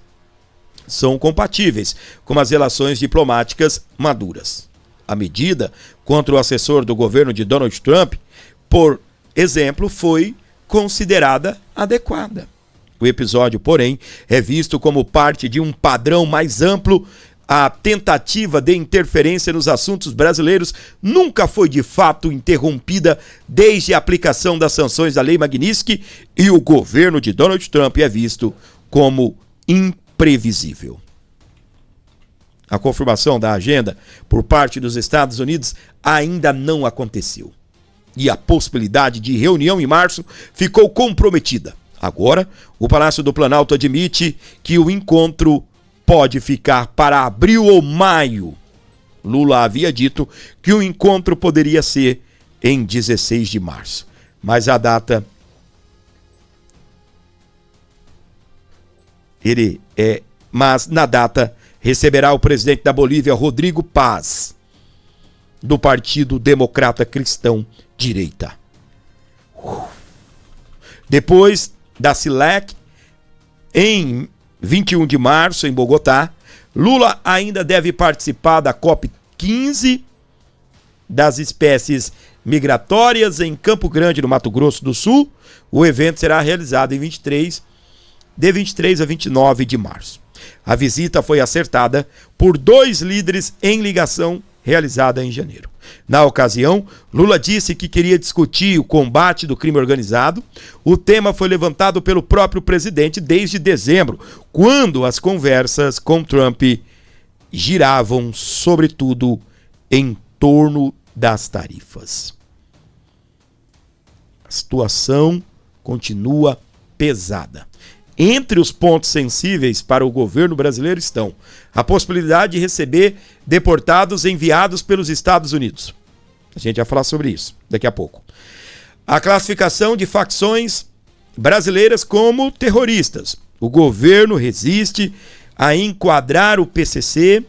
são compatíveis com as relações diplomáticas maduras. A medida contra o assessor do governo de Donald Trump, por exemplo, foi considerada adequada. O episódio, porém, é visto como parte de um padrão mais amplo. A tentativa de interferência nos assuntos brasileiros nunca foi de fato interrompida desde a aplicação das sanções da Lei Magnitsky e o governo de Donald Trump é visto como imprevisível. A confirmação da agenda por parte dos Estados Unidos ainda não aconteceu. E a possibilidade de reunião em março ficou comprometida. Agora, o Palácio do Planalto admite que o encontro pode ficar para abril ou maio. Lula havia dito que o encontro poderia ser em 16 de março. Mas a data... Mas na data receberá o presidente da Bolívia, Rodrigo Paz, do Partido Democrata Cristão Direita. Depois da CILEC, em 21 de março, em Bogotá, Lula ainda deve participar da COP15 das espécies migratórias em Campo Grande, no Mato Grosso do Sul. O evento será realizado de 23 a 29 de março. A visita foi acertada por 2 líderes em ligação realizada em janeiro. Na ocasião, Lula disse que queria discutir o combate do crime organizado. O tema foi levantado pelo próprio presidente desde dezembro, quando as conversas com Trump giravam, sobretudo, em torno das tarifas. A situação continua pesada. Entre os pontos sensíveis para o governo brasileiro estão a possibilidade de receber deportados enviados pelos Estados Unidos. A gente vai falar sobre isso daqui a pouco. A classificação de facções brasileiras como terroristas. O governo resiste a enquadrar o PCC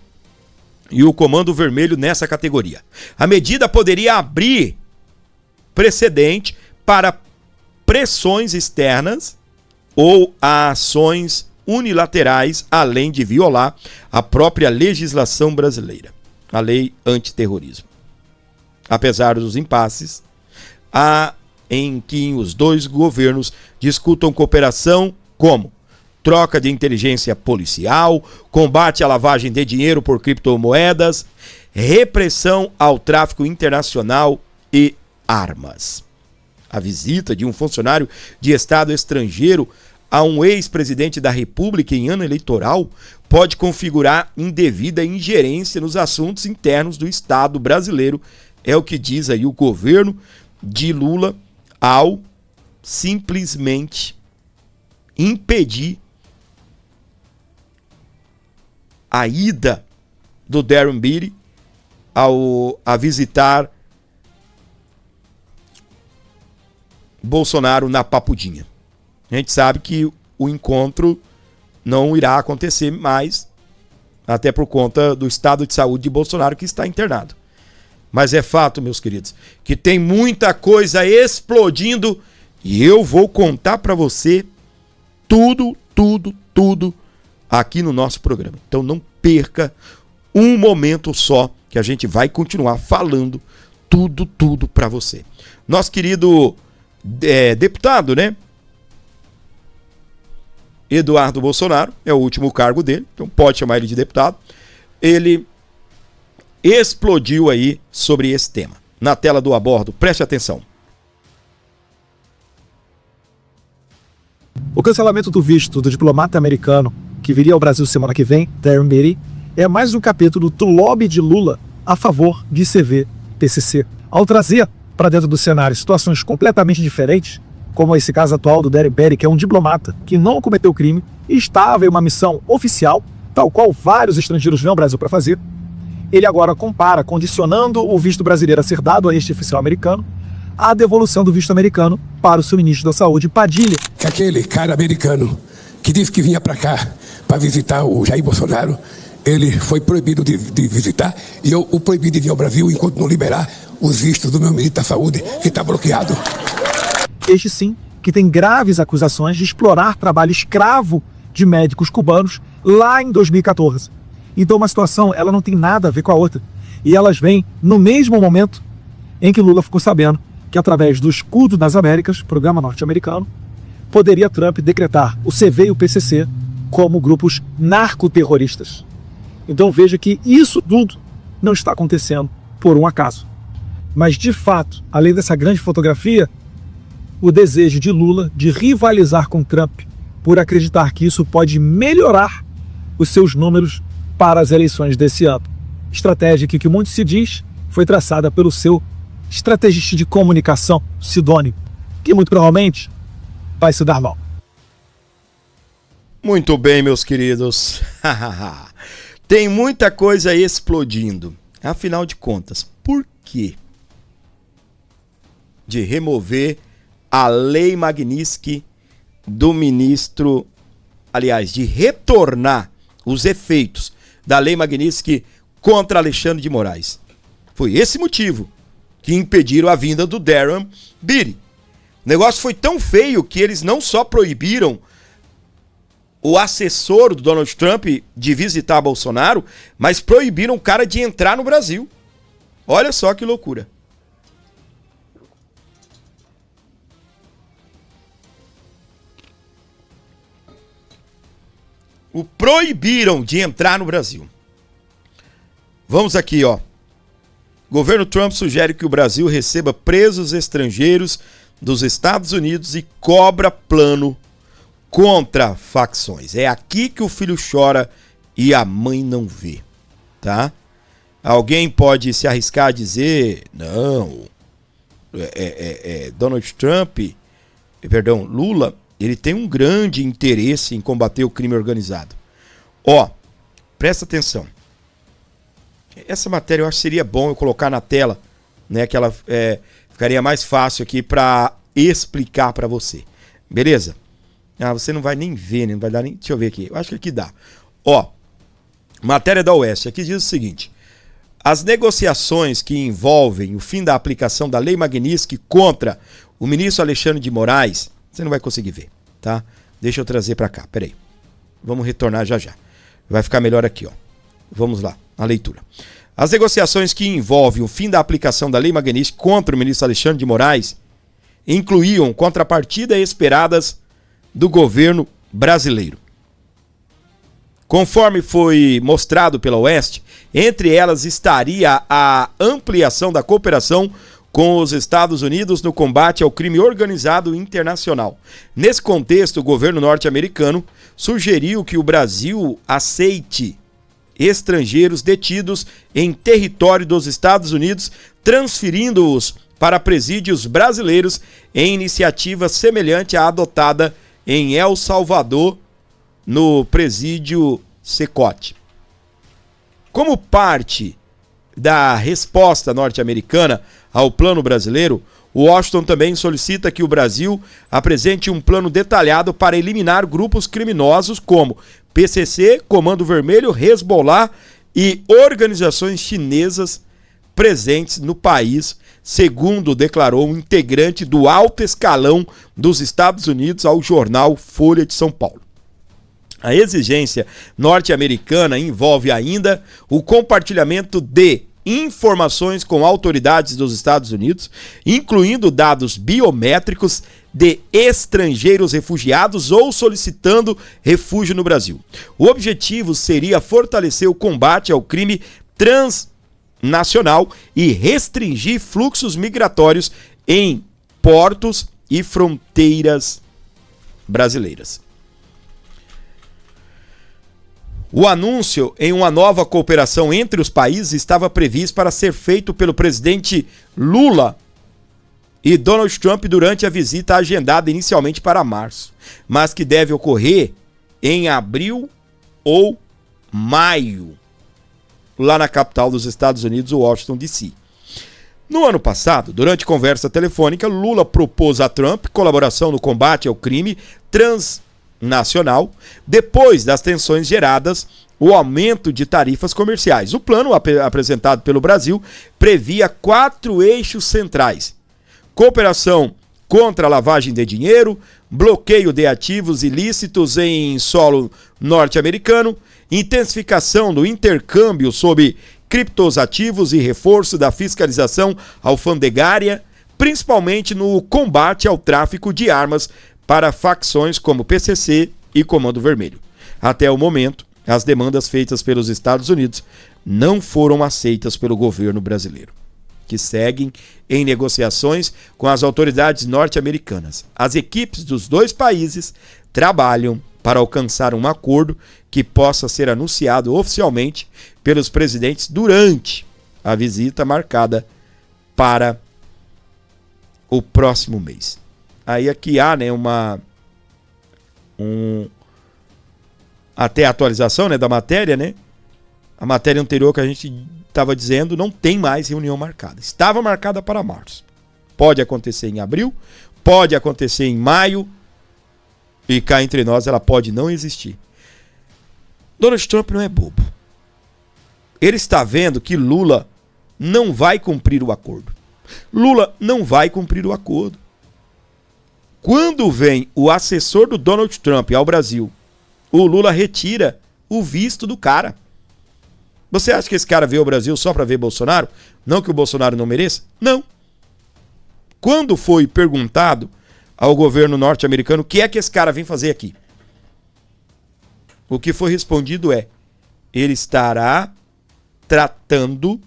e o Comando Vermelho nessa categoria. A medida poderia abrir precedente para pressões externas ou a ações unilaterais, além de violar a própria legislação brasileira, a lei antiterrorismo. Apesar dos impasses, há em que os dois governos discutam cooperação como troca de inteligência policial, combate à lavagem de dinheiro por criptomoedas, repressão ao tráfico internacional e armas. A visita de um funcionário de Estado estrangeiro a um ex-presidente da República em ano eleitoral pode configurar indevida ingerência nos assuntos internos do Estado brasileiro, é o que diz aí o governo de Lula ao simplesmente impedir a ida do Darren Beatty a visitar Bolsonaro na Papudinha. A gente sabe que o encontro não irá acontecer mais, até por conta do estado de saúde de Bolsonaro, que está internado. Mas é fato, meus queridos, que tem muita coisa explodindo e eu vou contar para você tudo aqui no nosso programa. Então não perca um momento só que a gente vai continuar falando tudo para você. Nosso querido deputado, né? Eduardo Bolsonaro, é o último cargo dele, então pode chamar ele de deputado. Ele explodiu aí sobre esse tema. Na tela do A Bordo, preste atenção. O cancelamento do visto do diplomata americano que viria ao Brasil semana que vem, Darren Beatty, é mais um capítulo do lobby de Lula a favor de CV-PCC. Ao trazer para dentro do cenário situações completamente diferentes, como esse caso atual do Darren Beatty, que é um diplomata que não cometeu crime e estava em uma missão oficial, tal qual vários estrangeiros vêm ao Brasil para fazer, ele agora compara, condicionando o visto brasileiro a ser dado a este oficial americano, a devolução do visto americano para o seu ministro da Saúde, Padilha. Aquele cara americano que disse que vinha para cá para visitar o Jair Bolsonaro, ele foi proibido de visitar e eu o proibi de vir ao Brasil enquanto não liberar os vistos do meu ministro da Saúde, que está bloqueado. Este sim, que tem graves acusações de explorar trabalho escravo de médicos cubanos lá em 2014. Então uma situação, ela não tem nada a ver com a outra. E elas vêm no mesmo momento em que Lula ficou sabendo que através do Escudo das Américas, programa norte-americano, poderia Trump decretar o CV e o PCC como grupos narcoterroristas. Então veja que isso tudo não está acontecendo por um acaso. Mas de fato, além dessa grande fotografia, o desejo de Lula de rivalizar com Trump por acreditar que isso pode melhorar os seus números para as eleições desse ano. Estratégia que muito se diz foi traçada pelo seu estrategista de comunicação, Sidônio, que muito provavelmente vai se dar mal. Muito bem, meus queridos. Tem muita coisa explodindo. Afinal de contas, por quê de remover a Lei Magnitsky do ministro, aliás, de retornar os efeitos da Lei Magnitsky contra Alexandre de Moraes? Foi esse motivo que impediram a vinda do Darren Beatty. O negócio foi tão feio que eles não só proibiram o assessor do Donald Trump de visitar Bolsonaro, mas proibiram o cara de entrar no Brasil. Olha só que loucura. O proibiram de entrar no Brasil. Vamos aqui, ó. Governo Trump sugere que o Brasil receba presos estrangeiros dos Estados Unidos e cobra plano contra facções. É aqui que o filho chora e a mãe não vê, tá? Alguém pode se arriscar a dizer, não, Donald Trump, perdão, Lula, ele tem um grande interesse em combater o crime organizado. Ó, presta atenção. Essa matéria eu acho que seria bom eu colocar na tela, né? Que ela ficaria mais fácil aqui para explicar para você. Beleza? Ah, você não vai nem ver, né? Não vai dar nem. Deixa eu ver aqui. Eu acho que aqui dá. Ó, matéria da Oeste. Aqui diz o seguinte: as negociações que envolvem o fim da aplicação da Lei Magnitsky contra o ministro Alexandre de Moraes, você não vai conseguir ver, tá? Deixa eu trazer para cá. Peraí. Vamos retornar já. Vai ficar melhor aqui, ó. Vamos lá, a leitura. As negociações que envolvem o fim da aplicação da Lei Magnitsky contra o ministro Alexandre de Moraes incluíam contrapartidas esperadas do governo brasileiro. Conforme foi mostrado pela Oeste, entre elas estaria a ampliação da cooperação com os Estados Unidos no combate ao crime organizado internacional. Nesse contexto, o governo norte-americano sugeriu que o Brasil aceite estrangeiros detidos em território dos Estados Unidos, transferindo-os para presídios brasileiros em iniciativa semelhante à adotada em El Salvador, no presídio Secote. Como parte da resposta norte-americana ao plano brasileiro, Washington também solicita que o Brasil apresente um plano detalhado para eliminar grupos criminosos como PCC, Comando Vermelho, Hezbollah e organizações chinesas presentes no país, segundo declarou um integrante do alto escalão dos Estados Unidos ao jornal Folha de São Paulo. A exigência norte-americana envolve ainda o compartilhamento de informações com autoridades dos Estados Unidos, incluindo dados biométricos de estrangeiros refugiados ou solicitando refúgio no Brasil. O objetivo seria fortalecer o combate ao crime transnacional e restringir fluxos migratórios em portos e fronteiras brasileiras. O anúncio em uma nova cooperação entre os países estava previsto para ser feito pelo presidente Lula e Donald Trump durante a visita agendada inicialmente para março, mas que deve ocorrer em abril ou maio, lá na capital dos Estados Unidos, Washington, D.C. No ano passado, durante conversa telefônica, Lula propôs a Trump colaboração no combate ao crime transnacional, depois das tensões geradas, o aumento de tarifas comerciais. O plano apresentado pelo Brasil previa 4 eixos centrais: cooperação contra a lavagem de dinheiro, bloqueio de ativos ilícitos em solo norte-americano, intensificação do intercâmbio sobre criptoativos e reforço da fiscalização alfandegária, principalmente no combate ao tráfico de armas para facções como PCC e Comando Vermelho. Até o momento, as demandas feitas pelos Estados Unidos não foram aceitas pelo governo brasileiro, que seguem em negociações com as autoridades norte-americanas. As equipes dos dois países trabalham para alcançar um acordo que possa ser anunciado oficialmente pelos presidentes durante a visita marcada para o próximo mês. Aí aqui há, né, até a atualização, né, da matéria, né? A matéria anterior que a gente estava dizendo não tem mais reunião marcada. Estava marcada para março. Pode acontecer em abril, pode acontecer em maio, e cá entre nós ela pode não existir. Donald Trump não é bobo. Ele está vendo que Lula não vai cumprir o acordo. Lula não vai cumprir o acordo. Quando vem o assessor do Donald Trump ao Brasil, o Lula retira o visto do cara. Você acha que esse cara veio ao Brasil só para ver Bolsonaro? Não que o Bolsonaro não mereça? Não. Quando foi perguntado ao governo norte-americano o que é que esse cara vem fazer aqui, o que foi respondido é: ele estará tratando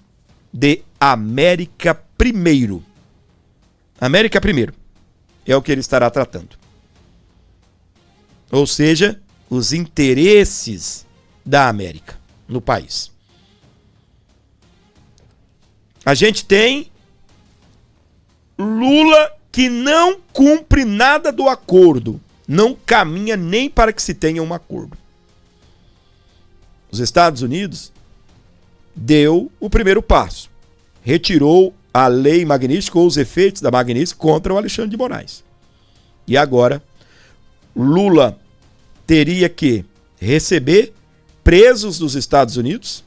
de América primeiro. América primeiro é o que ele estará tratando. Ou seja, os interesses da América no país. A gente tem Lula que não cumpre nada do acordo, não caminha nem para que se tenha um acordo. Os Estados Unidos deu o primeiro passo, retirou a lei Magnitsky ou os efeitos da Magnitsky contra o Alexandre de Moraes. E agora, Lula teria que receber presos dos Estados Unidos,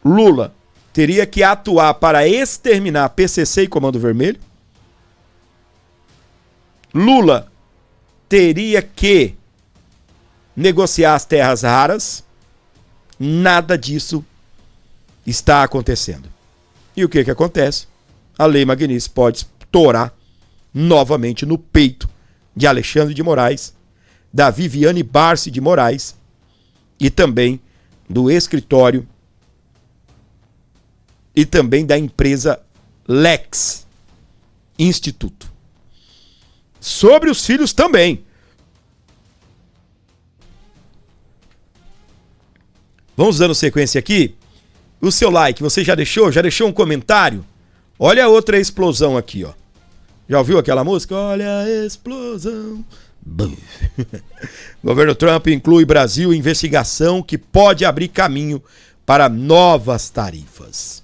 Lula teria que atuar para exterminar PCC e Comando Vermelho, Lula teria que negociar as terras raras. Nada disso está acontecendo. E o que acontece? A lei Magnitsky pode estourar novamente no peito de Alexandre de Moraes, da Viviane Barsi de Moraes e também do escritório e também da empresa Lex Instituto. Sobre os filhos também. Vamos dando sequência aqui. O seu like, você já deixou? Já deixou um comentário? Olha a outra explosão aqui, ó. Já ouviu aquela música? Olha a explosão. Governo Trump inclui Brasil em investigação que pode abrir caminho para novas tarifas.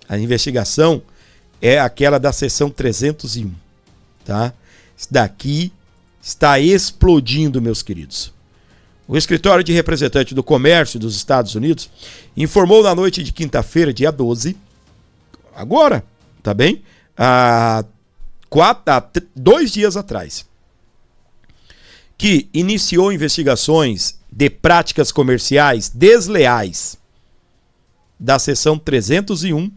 A investigação é aquela da seção 301, tá? Isso daqui está explodindo, meus queridos. O escritório de representante do comércio dos Estados Unidos informou na noite de quinta-feira, dia 12, agora, tá bem? Há 2 dias atrás, que iniciou investigações de práticas comerciais desleais da seção 301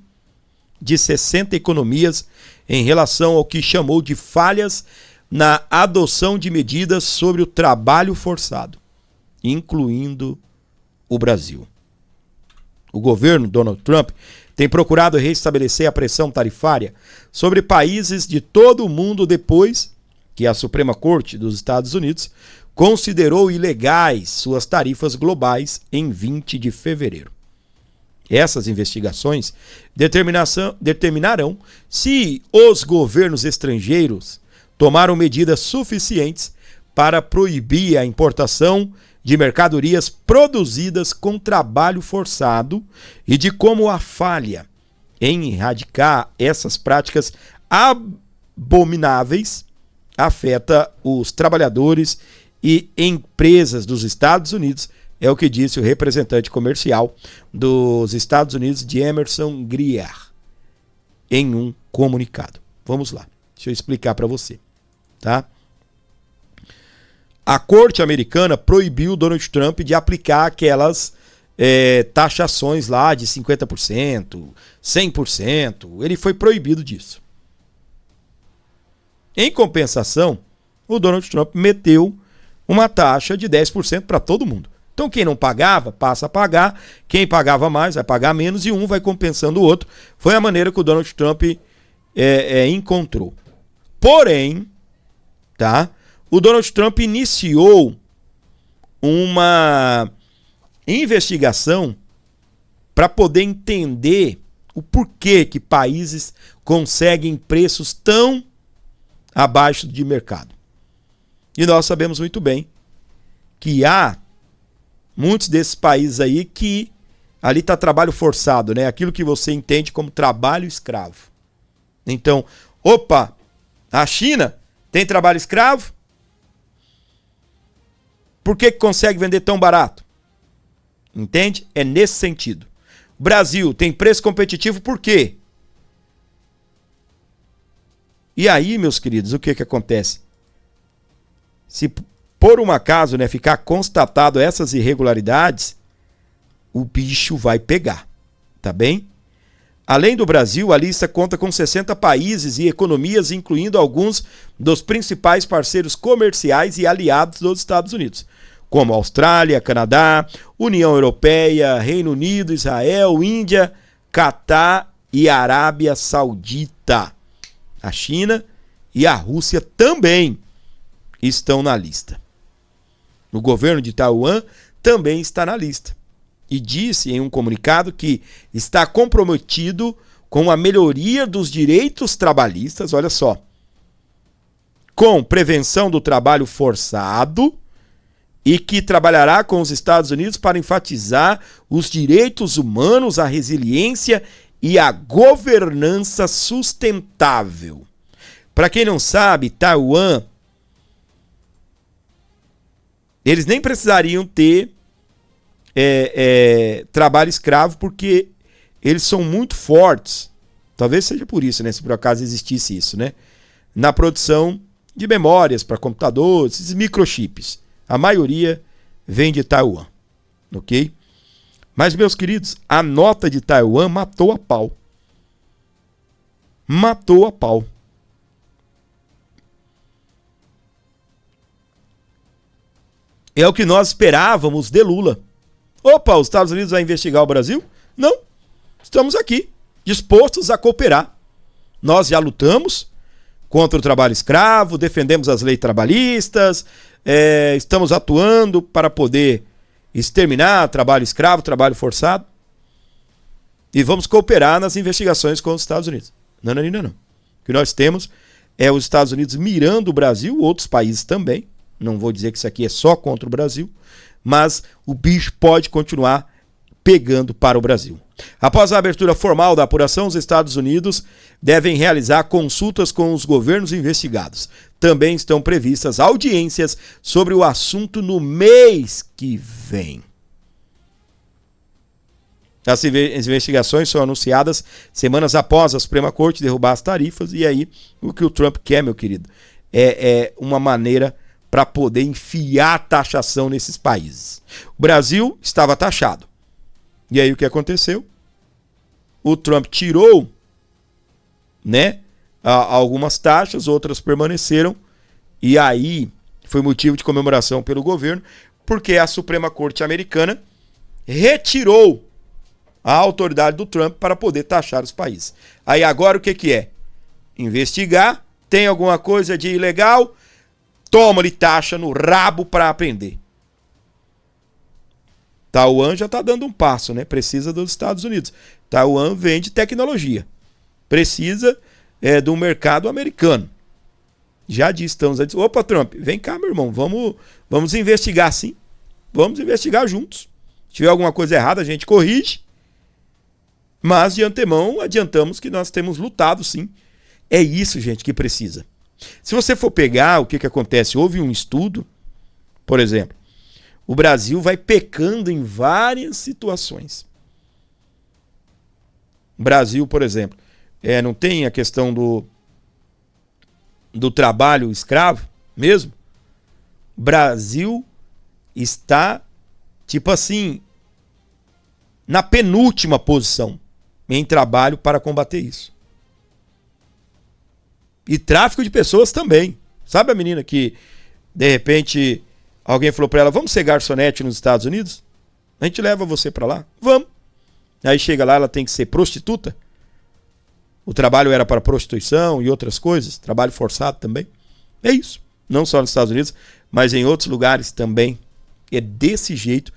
de 60 economias em relação ao que chamou de falhas na adoção de medidas sobre o trabalho forçado, incluindo o Brasil. O governo Donald Trump tem procurado restabelecer a pressão tarifária sobre países de todo o mundo depois que a Suprema Corte dos Estados Unidos considerou ilegais suas tarifas globais em 20 de fevereiro. Essas investigações determinarão se os governos estrangeiros tomaram medidas suficientes para proibir a importação de mercadorias produzidas com trabalho forçado e de como a falha em erradicar essas práticas abomináveis afeta os trabalhadores e empresas dos Estados Unidos, é o que disse o representante comercial dos Estados Unidos, de Emerson Grier, em um comunicado. Vamos lá, deixa eu explicar para você, tá? A corte americana proibiu Donald Trump de aplicar aquelas taxações lá de 50%, 100%. Ele foi proibido disso. Em compensação, o Donald Trump meteu uma taxa de 10% para todo mundo. Então quem não pagava, passa a pagar. Quem pagava mais, vai pagar menos e um vai compensando o outro. Foi a maneira que o Donald Trump encontrou. Porém, tá? O Donald Trump iniciou uma investigação para poder entender o porquê que países conseguem preços tão abaixo de mercado. E nós sabemos muito bem que há muitos desses países aí que ali está trabalho forçado, né? Aquilo que você entende como trabalho escravo. Então, opa, a China tem trabalho escravo? Por que consegue vender tão barato? Entende? É nesse sentido. O Brasil tem preço competitivo por quê? E aí, meus queridos, o que acontece? Se por um acaso, né, ficar constatado essas irregularidades, o bicho vai pegar, tá bem? Além do Brasil, a lista conta com 60 países e economias, incluindo alguns dos principais parceiros comerciais e aliados dos Estados Unidos, como Austrália, Canadá, União Europeia, Reino Unido, Israel, Índia, Catar e Arábia Saudita. A China e a Rússia também estão na lista. O governo de Taiwan também está na lista e disse em um comunicado que está comprometido com a melhoria dos direitos trabalhistas, olha só, com prevenção do trabalho forçado e que trabalhará com os Estados Unidos para enfatizar os direitos humanos, a resiliência e a governança sustentável. Para quem não sabe, Taiwan, eles nem precisariam ter trabalho escravo porque eles são muito fortes. Talvez seja por isso, né? Se por acaso existisse isso, né? Na produção de memórias para computadores, esses microchips. A maioria vem de Taiwan, ok? Mas, meus queridos, a nota de Taiwan matou a pau. Matou a pau. É o que nós esperávamos de Lula. Opa, os Estados Unidos vão investigar o Brasil? Não. Estamos aqui, dispostos a cooperar. Nós já lutamos contra o trabalho escravo, defendemos as leis trabalhistas, estamos atuando para poder exterminar trabalho escravo, trabalho forçado. E vamos cooperar nas investigações com os Estados Unidos. Não. O que nós temos é os Estados Unidos mirando o Brasil, outros países também. Não vou dizer que isso aqui é só contra o Brasil, mas o bicho pode continuar pegando para o Brasil. Após a abertura formal da apuração, os Estados Unidos devem realizar consultas com os governos investigados. Também estão previstas audiências sobre o assunto no mês que vem. As investigações são anunciadas semanas após a Suprema Corte derrubar as tarifas, e aí o que o Trump quer, meu querido, é uma maneira para poder enfiar taxação nesses países. O Brasil estava taxado. E aí o que aconteceu? O Trump tirou, né, algumas taxas, outras permaneceram, e aí foi motivo de comemoração pelo governo, porque a Suprema Corte americana retirou a autoridade do Trump para poder taxar os países. Aí agora o que é? Investigar, tem alguma coisa de ilegal, toma-lhe taxa no rabo para aprender. Taiwan já está dando um passo, né? Precisa dos Estados Unidos. Taiwan vende tecnologia. Precisa do mercado americano. Já disse, estamos a dizer, opa, Trump, vem cá, meu irmão, vamos investigar sim. Vamos investigar juntos. Se tiver alguma coisa errada, a gente corrige. Mas de antemão, adiantamos que nós temos lutado sim. É isso, gente, que precisa. Se você for pegar o que acontece, houve um estudo, por exemplo, o Brasil vai pecando em várias situações. O Brasil, por exemplo, não tem a questão do trabalho escravo mesmo. O Brasil está, tipo assim, na penúltima posição em trabalho para combater isso. E tráfico de pessoas também. Sabe a menina que, de repente, alguém falou para ela, vamos ser garçonete nos Estados Unidos? A gente leva você para lá? Vamos. Aí chega lá, ela tem que ser prostituta. O trabalho era para prostituição e outras coisas. Trabalho forçado também. É isso. Não só nos Estados Unidos, mas em outros lugares também. É desse jeito.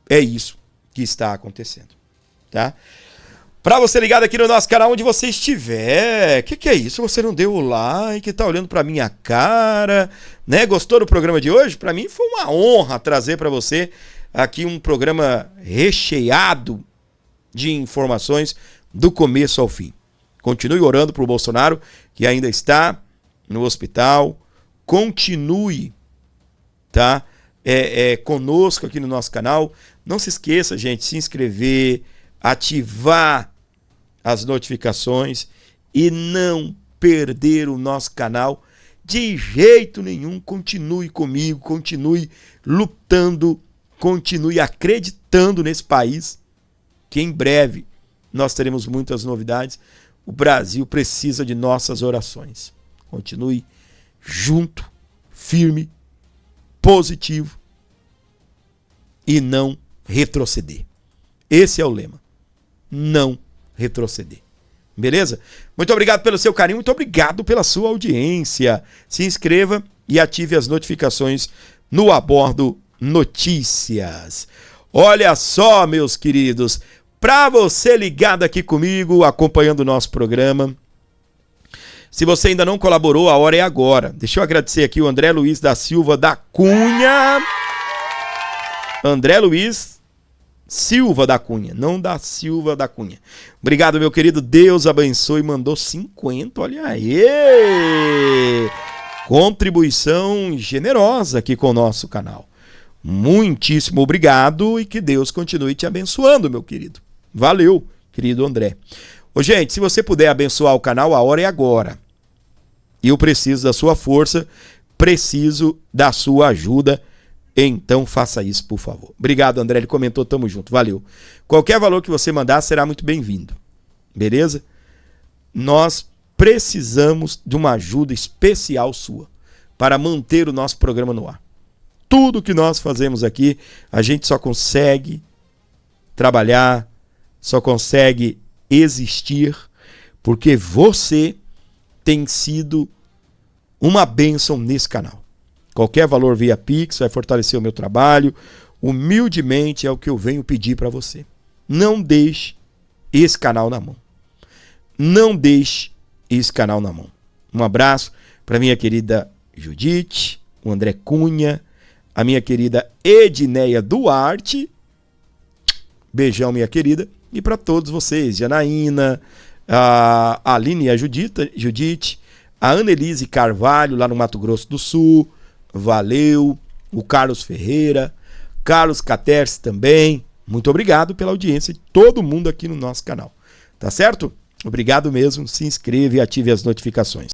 É isso que está acontecendo. Tá? Para você ligado aqui no nosso canal, onde você estiver, que é isso? Você não deu o like, tá olhando para minha cara, né? Gostou do programa de hoje? Para mim foi uma honra trazer para você aqui um programa recheado de informações do começo ao fim. Continue orando pro Bolsonaro, que ainda está no hospital. Continue, tá? Conosco aqui no nosso canal. Não se esqueça, gente, se inscrever, ativar as notificações e não perder o nosso canal de jeito nenhum. Continue comigo, continue lutando, continue acreditando nesse país, que em breve nós teremos muitas novidades. O Brasil precisa de nossas orações. Continue junto, firme, positivo e não retroceder. Esse é o lema. Não retroceder. Beleza? Muito obrigado pelo seu carinho, muito obrigado pela sua audiência. Se inscreva e ative as notificações no Abordo Notícias. Olha só, meus queridos, para você ligado aqui comigo, acompanhando o nosso programa, se você ainda não colaborou, a hora é agora. Deixa eu agradecer aqui o André Luiz da Silva da Cunha. André Luiz Silva da Cunha, não da Silva da Cunha. Obrigado, meu querido. Deus abençoe. Mandou 50, olha aí. Contribuição generosa aqui com o nosso canal. Muitíssimo obrigado e que Deus continue te abençoando, meu querido. Valeu, querido André. Ô, gente, se você puder abençoar o canal, a hora é agora. Eu preciso da sua força, preciso da sua ajuda. Então faça isso, por favor. Obrigado, André, ele comentou, tamo junto, valeu. Qualquer valor que você mandar será muito bem-vindo, beleza? Nós precisamos de uma ajuda especial sua para manter o nosso programa no ar. Tudo que nós fazemos aqui, a gente só consegue trabalhar, só consegue existir, porque você tem sido uma bênção nesse canal. Qualquer valor via Pix vai fortalecer o meu trabalho. Humildemente é o que eu venho pedir para você. Não deixe esse canal na mão. Não deixe esse canal na mão. Um abraço para minha querida Judite, o André Cunha, a minha querida Edneia Duarte. Beijão, minha querida. E para todos vocês, Janaína, a Aline e a Judite, a Annelise Carvalho, lá no Mato Grosso do Sul, valeu. O Carlos Ferreira, Carlos Caterce também. Muito obrigado pela audiência de todo mundo aqui no nosso canal. Tá certo? Obrigado mesmo. Se inscreva e ative as notificações.